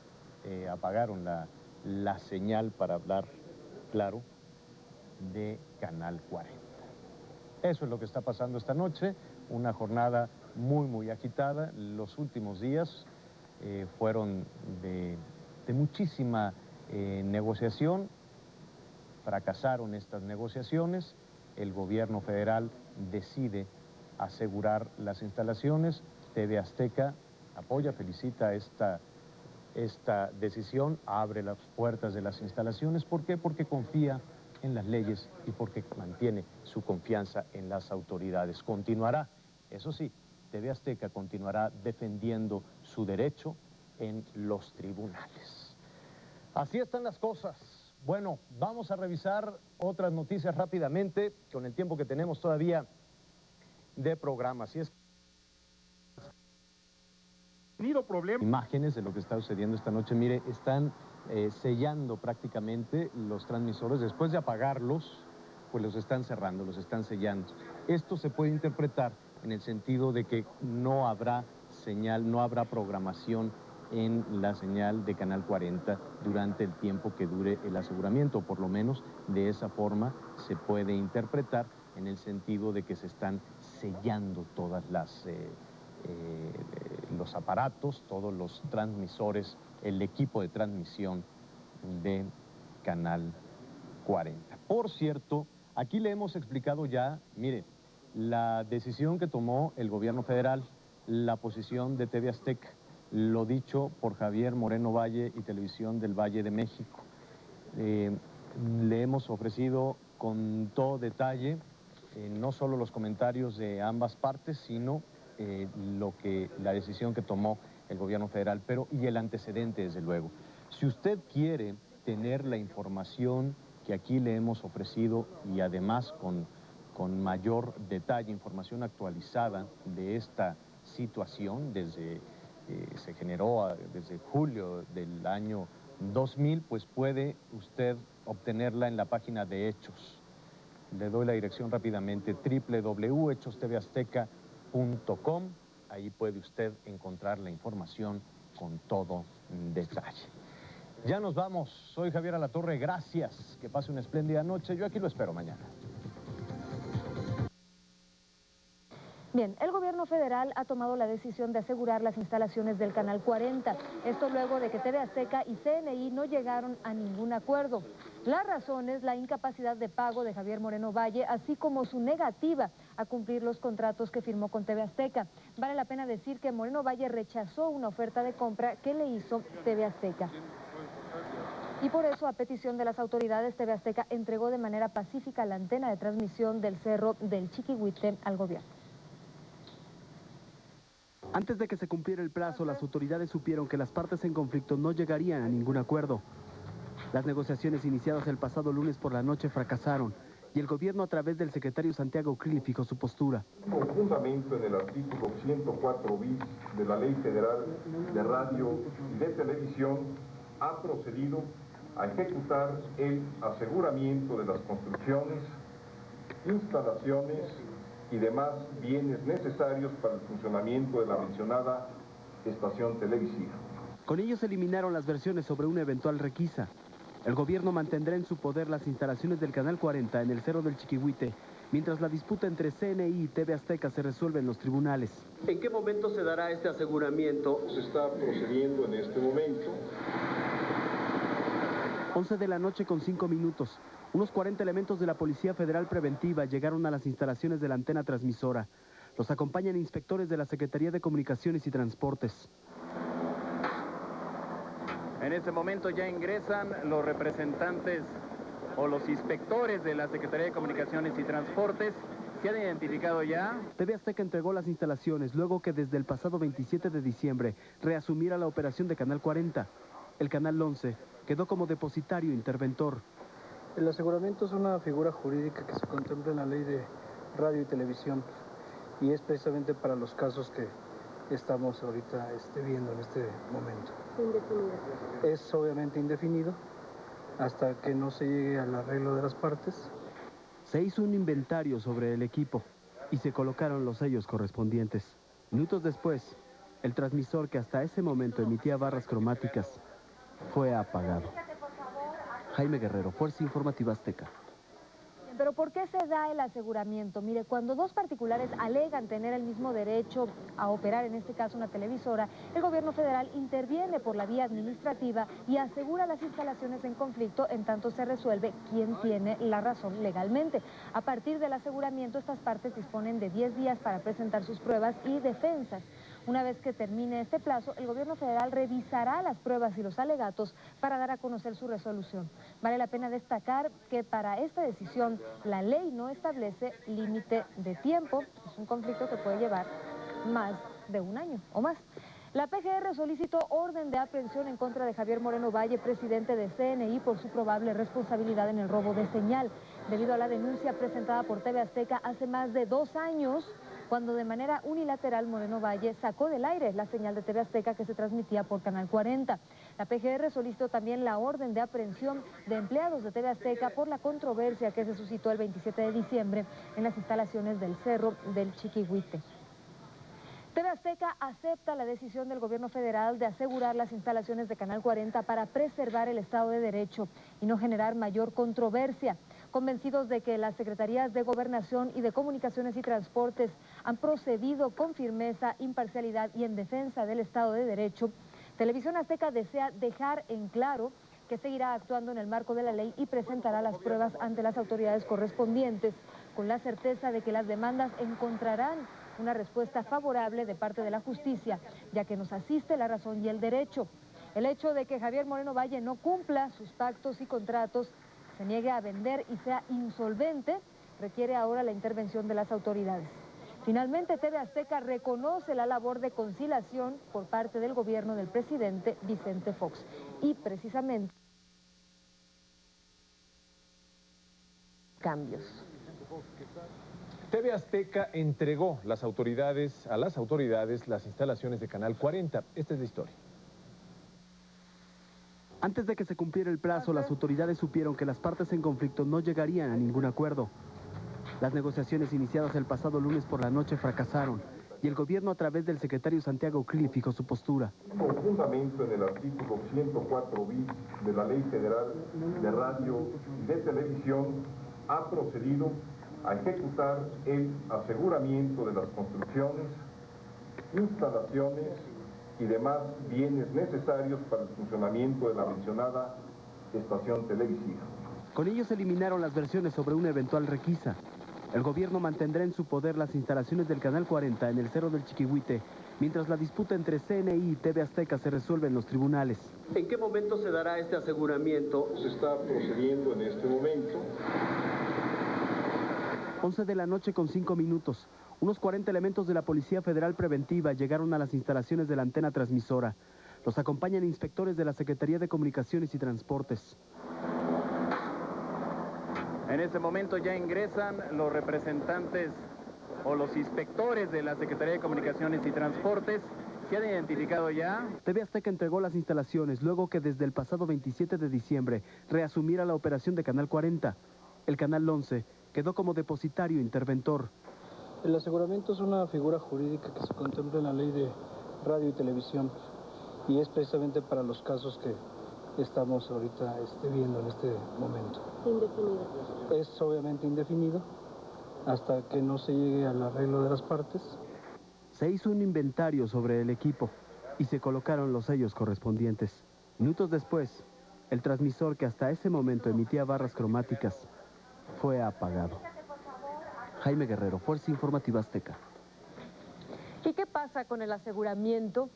apagaron la señal, para hablar claro, de Canal 40. Eso es lo que está pasando esta noche, una jornada muy agitada. Los últimos días fueron de muchísima negociación, fracasaron estas negociaciones, el gobierno federal decide asegurar las instalaciones, TV Azteca apoya, felicita esta decisión, abre las puertas de las instalaciones. ¿Por qué? Porque confía en las leyes y porque mantiene su confianza en las autoridades. Continuará, eso sí, TV Azteca continuará defendiendo su derecho en los tribunales. Así están las cosas. Bueno, vamos a revisar otras noticias rápidamente con el tiempo que tenemos todavía de programa. Así es. Imágenes de lo que está sucediendo esta noche. Mire, están sellando prácticamente los transmisores. Después de apagarlos, pues los están cerrando, los están sellando. Esto se puede interpretar en el sentido de que no habrá señal, no habrá programación en la señal de Canal 40 durante el tiempo que dure el aseguramiento. Por lo menos de esa forma se puede interpretar, en el sentido de que se están sellando todas los aparatos, todos los transmisores, el equipo de transmisión de Canal 40. Por cierto, aquí le hemos explicado ya, mire, la decisión que tomó el gobierno federal, la posición de TV Azteca, lo dicho por Javier Moreno Valle y Televisión del Valle de México. Le hemos ofrecido con todo detalle no solo los comentarios de ambas partes, sino la decisión que tomó el gobierno federal, y el antecedente, desde luego. Si usted quiere tener la información que aquí le hemos ofrecido, y además con mayor detalle, información actualizada de esta situación, se generó desde julio del año 2000, pues puede usted obtenerla en la página de Hechos. Le doy la dirección rápidamente: www.hechostevazteca.com. Ahí puede usted encontrar la información con todo detalle. Ya nos vamos. Soy Javier Alatorre. Gracias. Que pase una espléndida noche. Yo aquí lo espero mañana. Bien, el gobierno federal ha tomado la decisión de asegurar las instalaciones del Canal 40. Esto luego de que TV Azteca y CNI no llegaron a ningún acuerdo. La razón es la incapacidad de pago de Javier Moreno Valle, así como su negativa a cumplir los contratos que firmó con TV Azteca. Vale la pena decir que Moreno Valle rechazó una oferta de compra que le hizo TV Azteca. Y por eso, a petición de las autoridades, TV Azteca entregó de manera pacífica la antena de transmisión del Cerro del Chiquihuite al gobierno. Antes de que se cumpliera el plazo, las autoridades supieron que las partes en conflicto no llegarían a ningún acuerdo. Las negociaciones iniciadas el pasado lunes por la noche fracasaron y el gobierno a través del secretario Santiago Krill fijó su postura. Con fundamento en el artículo 104 bis de la Ley Federal de Radio y de Televisión, ha procedido a ejecutar el aseguramiento de las construcciones, instalaciones y demás bienes necesarios para el funcionamiento de la mencionada estación televisiva. Con ellos eliminaron las versiones sobre una eventual requisa. El gobierno mantendrá en su poder las instalaciones del Canal 40 en el Cerro del Chiquihuite, mientras la disputa entre CNI y TV Azteca se resuelve en los tribunales. ¿En qué momento se dará este aseguramiento? Se está procediendo en este momento. 11 de la noche con 5 minutos. Unos 40 elementos de la Policía Federal Preventiva llegaron a las instalaciones de la antena transmisora. Los acompañan inspectores de la Secretaría de Comunicaciones y Transportes. En este momento ya ingresan los representantes o los inspectores de la Secretaría de Comunicaciones y Transportes. ¿Se han identificado ya? TV Azteca entregó las instalaciones luego que desde el pasado 27 de diciembre reasumiera la operación de Canal 40. El Canal 11 quedó como depositario interventor. El aseguramiento es una figura jurídica que se contempla en la Ley de Radio y Televisión y es precisamente para los casos que estamos ahorita viendo en este momento. Indefinido. Es obviamente indefinido hasta que no se llegue al arreglo de las partes. Se hizo un inventario sobre el equipo y se colocaron los sellos correspondientes. Minutos después, el transmisor que hasta ese momento emitía barras cromáticas fue apagado. Jaime Guerrero, Fuerza Informativa Azteca. Pero ¿por qué se da el aseguramiento? Mire, cuando dos particulares alegan tener el mismo derecho a operar, en este caso una televisora, el gobierno federal interviene por la vía administrativa y asegura las instalaciones en conflicto en tanto se resuelve quién tiene la razón legalmente. A partir del aseguramiento, estas partes disponen de 10 días para presentar sus pruebas y defensas. Una vez que termine este plazo, el gobierno federal revisará las pruebas y los alegatos para dar a conocer su resolución. Vale la pena destacar que para esta decisión la ley no establece límite de tiempo. Es un conflicto que puede llevar más de un año o más. La PGR solicitó orden de aprehensión en contra de Javier Moreno Valle, presidente de CNI, por su probable responsabilidad en el robo de señal, debido a la denuncia presentada por TV Azteca hace más de 2 años, cuando de manera unilateral Moreno Valle sacó del aire la señal de TV Azteca que se transmitía por Canal 40. La PGR solicitó también la orden de aprehensión de empleados de TV Azteca por la controversia que se suscitó el 27 de diciembre en las instalaciones del Cerro del Chiquihuite. TV Azteca acepta la decisión del gobierno federal de asegurar las instalaciones de Canal 40 para preservar el Estado de Derecho y no generar mayor controversia. Convencidos de que las Secretarías de Gobernación y de Comunicaciones y Transportes han procedido con firmeza, imparcialidad y en defensa del Estado de Derecho, Televisión Azteca desea dejar en claro que seguirá actuando en el marco de la ley y presentará las pruebas ante las autoridades correspondientes, con la certeza de que las demandas encontrarán una respuesta favorable de parte de la justicia, ya que nos asiste la razón y el derecho. El hecho de que Javier Moreno Valle no cumpla sus pactos y contratos, se niegue a vender y sea insolvente, requiere ahora la intervención de las autoridades. Finalmente, TV Azteca reconoce la labor de conciliación por parte del gobierno del presidente Vicente Fox. Y precisamente cambios. TV Azteca entregó a las autoridades las instalaciones de Canal 40. Esta es la historia. Antes de que se cumpliera el plazo, las autoridades supieron que las partes en conflicto no llegarían a ningún acuerdo. Las negociaciones iniciadas el pasado lunes por la noche fracasaron y el gobierno a través del secretario Santiago Krill fijó su postura. Con fundamento en el artículo 104 bis de la Ley Federal de Radio y de Televisión, ha procedido a ejecutar el aseguramiento de las construcciones, instalaciones y demás bienes necesarios para el funcionamiento de la mencionada estación televisiva. Con ellos eliminaron las versiones sobre una eventual requisa. El gobierno mantendrá en su poder las instalaciones del Canal 40 en el Cerro del Chiquihuite, mientras la disputa entre CNI y TV Azteca se resuelve en los tribunales. ¿En qué momento se dará este aseguramiento? Se está procediendo en este momento. 11 de la noche con 5 minutos. Unos 40 elementos de la Policía Federal Preventiva llegaron a las instalaciones de la antena transmisora. Los acompañan inspectores de la Secretaría de Comunicaciones y Transportes. En este momento ya ingresan los representantes o los inspectores de la Secretaría de Comunicaciones y Transportes. ¿Se han identificado ya? TV Azteca entregó las instalaciones luego que desde el pasado 27 de diciembre reasumiera la operación de Canal 40. El Canal 11 quedó como depositario interventor. El aseguramiento es una figura jurídica que se contempla en la ley de radio y televisión y es precisamente para los casos que estamos ahorita viendo en este momento. Indefinido. Es obviamente indefinido hasta que no se llegue al arreglo de las partes. Se hizo un inventario sobre el equipo y se colocaron los sellos correspondientes. Minutos después, el transmisor que hasta ese momento emitía barras cromáticas fue apagado. Jaime Guerrero, Fuerza Informativa Azteca. ¿Y qué pasa con el aseguramiento?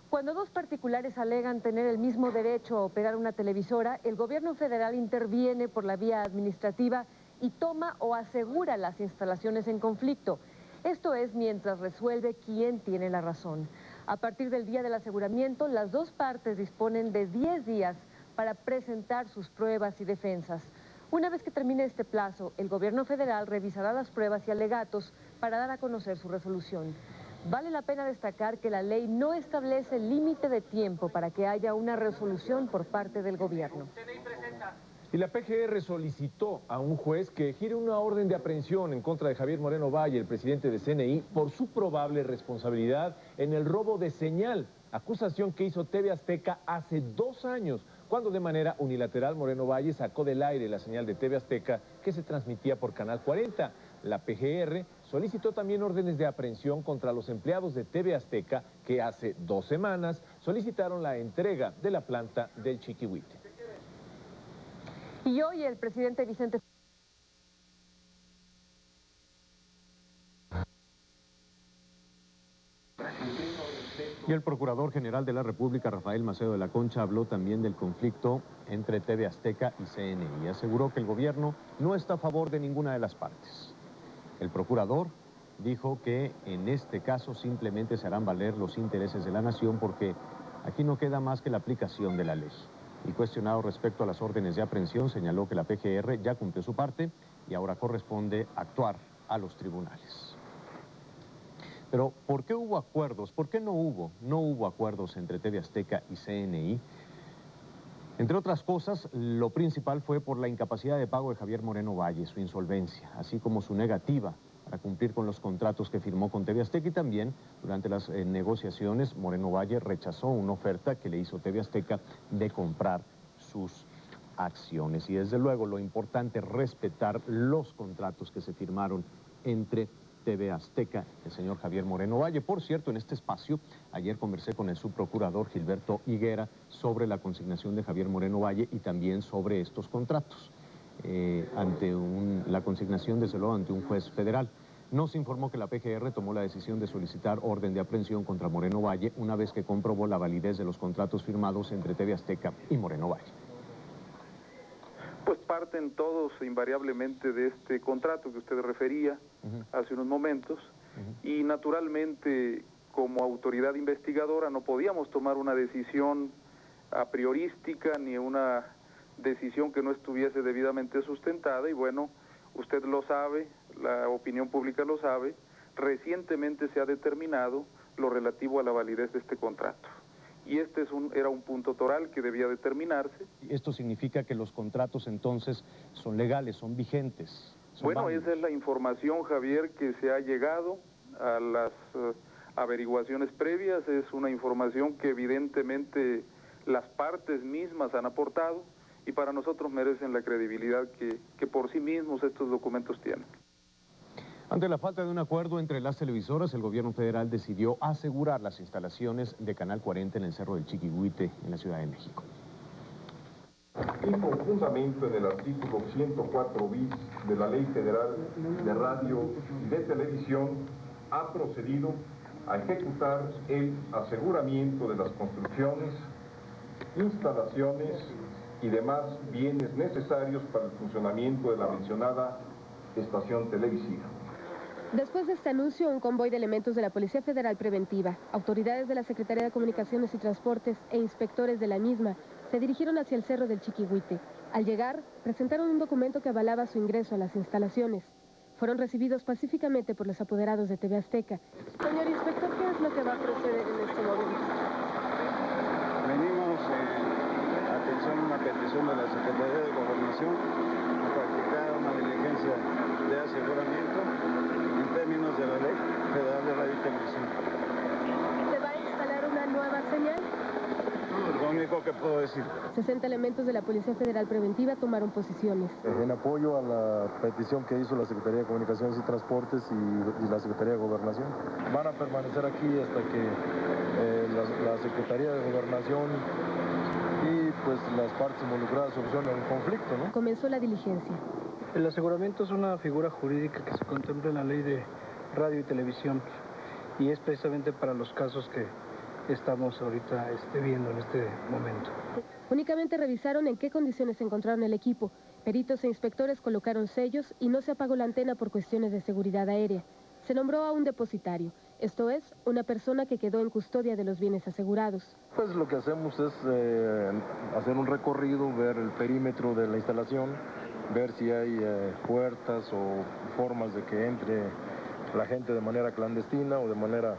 Cuando dos particulares alegan tener el mismo derecho a operar una televisora, el gobierno federal interviene por la vía administrativa y toma o asegura las instalaciones en conflicto. Esto es mientras resuelve quién tiene la razón. A partir del día del aseguramiento, las dos partes disponen de 10 días para presentar sus pruebas y defensas. Una vez que termine este plazo, el gobierno federal revisará las pruebas y alegatos para dar a conocer su resolución. Vale la pena destacar que la ley no establece límite de tiempo para que haya una resolución por parte del gobierno. Y la PGR solicitó a un juez que gire una orden de aprehensión en contra de Javier Moreno Valle, el presidente de CNI, por su probable responsabilidad en el robo de señal, acusación que hizo TV Azteca hace 2 años, cuando de manera unilateral Moreno Valle sacó del aire la señal de TV Azteca que se transmitía por Canal 40. La PGR solicitó también órdenes de aprehensión contra los empleados de TV Azteca que hace 2 semanas solicitaron la entrega de la planta del Chiquihuite. Y hoy el presidente Vicente Y el Procurador General de la República, Rafael Macedo de la Concha, habló también del conflicto entre TV Azteca y CNI y aseguró que el gobierno no está a favor de ninguna de las partes. El procurador dijo que en este caso simplemente se harán valer los intereses de la nación porque aquí no queda más que la aplicación de la ley. Y cuestionado respecto a las órdenes de aprehensión, señaló que la PGR ya cumplió su parte y ahora corresponde actuar a los tribunales. Pero, ¿por qué hubo acuerdos? ¿Por qué no hubo acuerdos entre TV Azteca y CNI? Entre otras cosas, lo principal fue por la incapacidad de pago de Javier Moreno Valle, su insolvencia, así como su negativa para cumplir con los contratos que firmó con TV Azteca y también durante las negociaciones Moreno Valle rechazó una oferta que le hizo TV Azteca de comprar sus acciones. Y desde luego lo importante es respetar los contratos que se firmaron entre TV Azteca, el señor Javier Moreno Valle. Por cierto, en este espacio, ayer conversé con el subprocurador Gilberto Higuera sobre la consignación de Javier Moreno Valle y también sobre estos contratos. La consignación, desde luego, ante un juez federal. Nos informó que la PGR tomó la decisión de solicitar orden de aprehensión contra Moreno Valle una vez que comprobó la validez de los contratos firmados entre TV Azteca y Moreno Valle. Pues parten todos invariablemente de este contrato que usted refería hace unos momentos y naturalmente como autoridad investigadora no podíamos tomar una decisión a priorística ni una decisión que no estuviese debidamente sustentada y bueno, usted lo sabe, la opinión pública lo sabe, recientemente se ha determinado lo relativo a la validez de este contrato. Y este era un punto toral que debía determinarse. ¿Esto significa que los contratos entonces son legales, son vigentes? Bueno, válidos? Esa es la información, Javier, que se ha llegado a las averiguaciones previas. Es una información que evidentemente las partes mismas han aportado y para nosotros merecen la credibilidad que por sí mismos estos documentos tienen. Ante la falta de un acuerdo entre las televisoras, el gobierno federal decidió asegurar las instalaciones de Canal 40 en el Cerro del Chiquihuite, en la Ciudad de México. Y con fundamento en el artículo 104 bis de la Ley Federal de Radio y de Televisión, ha procedido a ejecutar el aseguramiento de las construcciones, instalaciones y demás bienes necesarios para el funcionamiento de la mencionada estación televisiva. Después de este anuncio, un convoy de elementos de la Policía Federal Preventiva, autoridades de la Secretaría de Comunicaciones y Transportes e inspectores de la misma se dirigieron hacia el Cerro del Chiquihuite. Al llegar, presentaron un documento que avalaba su ingreso a las instalaciones. Fueron recibidos pacíficamente por los apoderados de TV Azteca. Señor inspector, ¿qué es lo que va a proceder en este momento? Venimos a atención a una petición de la Secretaría de Gobernación a practicar una diligencia de aseguramiento en términos de la Ley Federal de Radio y Televisión. ¿Se va a instalar una nueva señal? Lo único que puedo decir. 60 elementos de la Policía Federal Preventiva tomaron posiciones. En apoyo a la petición que hizo la Secretaría de Comunicaciones y Transportes y la Secretaría de Gobernación. Van a permanecer aquí hasta que la Secretaría de Gobernación y pues las partes involucradas solucionen el conflicto, ¿no? Comenzó la diligencia. El aseguramiento es una figura jurídica que se contempla en la Ley de Radio y Televisión y es precisamente para los casos que estamos ahorita viendo en este momento. Únicamente revisaron en qué condiciones se encontraron el equipo. Peritos e inspectores colocaron sellos y no se apagó la antena por cuestiones de seguridad aérea. Se nombró a un depositario, esto es, una persona que quedó en custodia de los bienes asegurados. Pues lo que hacemos es hacer un recorrido, ver el perímetro de la instalación, ver si hay puertas o formas de que entre la gente de manera clandestina o de manera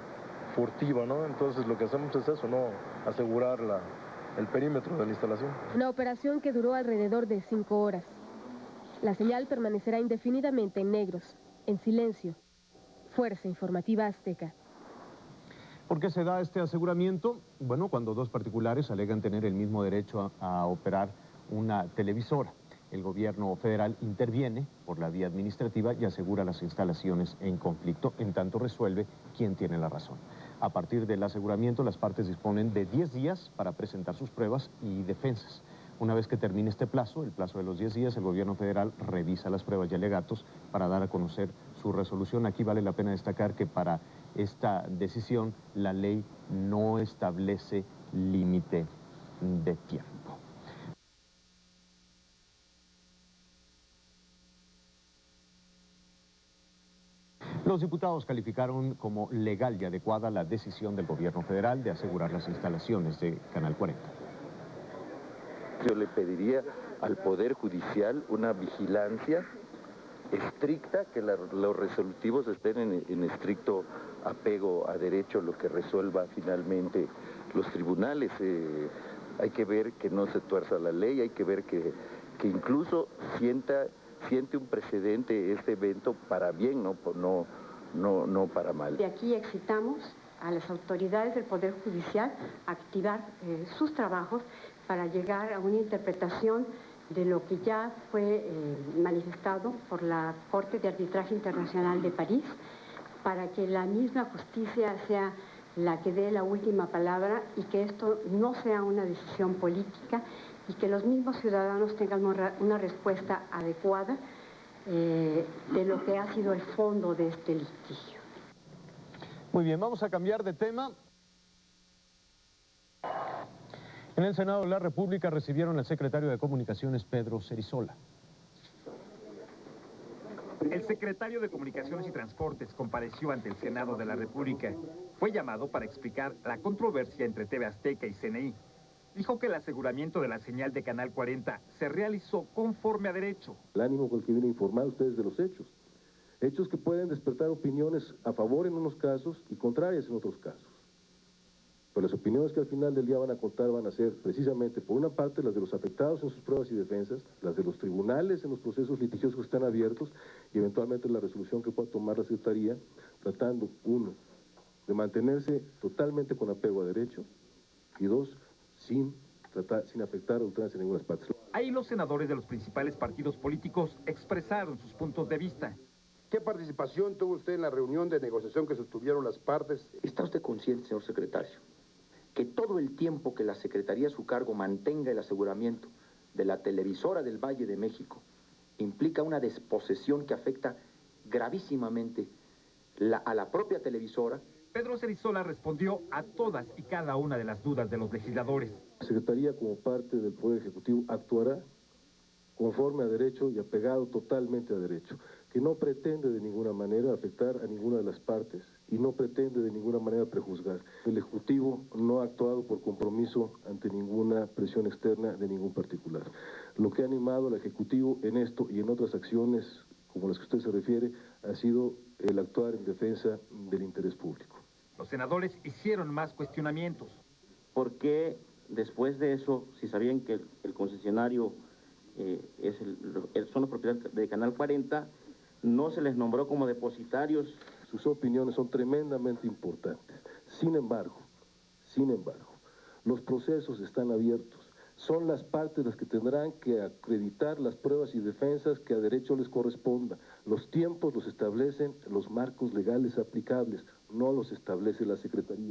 furtiva, ¿no? Entonces lo que hacemos es eso, ¿no? Asegurar el perímetro de la instalación. Una operación que duró alrededor de 5 horas. La señal permanecerá indefinidamente en negros, en silencio. Fuerza Informativa Azteca. ¿Por qué se da este aseguramiento? Bueno, cuando dos particulares alegan tener el mismo derecho a operar una televisora. El gobierno federal interviene por la vía administrativa y asegura las instalaciones en conflicto, en tanto resuelve quién tiene la razón. A partir del aseguramiento, las partes disponen de 10 días para presentar sus pruebas y defensas. Una vez que termine este plazo, el plazo de los 10 días, el gobierno federal revisa las pruebas y alegatos para dar a conocer su resolución. Aquí vale la pena destacar que para esta decisión la ley no establece límite de tiempo. Los diputados calificaron como legal y adecuada la decisión del gobierno federal de asegurar las instalaciones de Canal 40. Yo le pediría al Poder Judicial una vigilancia estricta, que los resolutivos estén en estricto apego a derecho, lo que resuelva finalmente los tribunales. Hay que ver que no se tuerza la ley, hay que ver que incluso siente un precedente este evento para bien, no para mal. De aquí excitamos a las autoridades del Poder Judicial a activar sus trabajos para llegar a una interpretación de lo que ya fue manifestado por la Corte de Arbitraje Internacional de París, para que la misma justicia sea la que dé la última palabra y que esto no sea una decisión política y que los mismos ciudadanos tengan una respuesta adecuada de lo que ha sido el fondo de este litigio. Muy bien, vamos a cambiar de tema. En el Senado de la República recibieron al secretario de Comunicaciones, Pedro Cerizola. El secretario de Comunicaciones y Transportes compareció ante el Senado de la República. Fue llamado para explicar la controversia entre TV Azteca y CNI. Dijo que el aseguramiento de la señal de Canal 40 se realizó conforme a derecho. El ánimo con el que viene a informar a ustedes de los hechos. Hechos que pueden despertar opiniones a favor en unos casos y contrarias en otros casos. Pero las opiniones que al final del día van a contar van a ser precisamente, por una parte, las de los afectados en sus pruebas y defensas, las de los tribunales en los procesos litigiosos que están abiertos y eventualmente la resolución que pueda tomar la Secretaría, tratando, uno, de mantenerse totalmente con apego a derecho y dos, sin afectar a ultranza en ninguna parte. Ahí los senadores de los principales partidos políticos expresaron sus puntos de vista. ¿Qué participación tuvo usted en la reunión de negociación que sostuvieron las partes? ¿Está usted consciente, señor secretario, que todo el tiempo que la Secretaría a su cargo mantenga el aseguramiento de la televisora del Valle de México implica una desposesión que afecta gravísimamente a la propia televisora? Pedro Cerizola respondió a todas y cada una de las dudas de los legisladores. La Secretaría, como parte del Poder Ejecutivo, actuará conforme a derecho y apegado totalmente a derecho. que no pretende de ninguna manera afectar a ninguna de las partes y no pretende de ninguna manera prejuzgar. El Ejecutivo no ha actuado por compromiso ante ninguna presión externa de ningún particular. Lo que ha animado al Ejecutivo en esto y en otras acciones, como las que usted se refiere, ha sido el actuar en defensa del interés público. Los senadores hicieron más cuestionamientos. ¿Por qué después de eso, si sabían que el concesionario son los propietarios de Canal 40, no se les nombró como depositarios? Sus opiniones son tremendamente importantes. Sin embargo, los procesos están abiertos. Son las partes las que tendrán que acreditar las pruebas y defensas que a derecho les corresponda. Los tiempos los establecen los marcos legales aplicables, no los establece la Secretaría.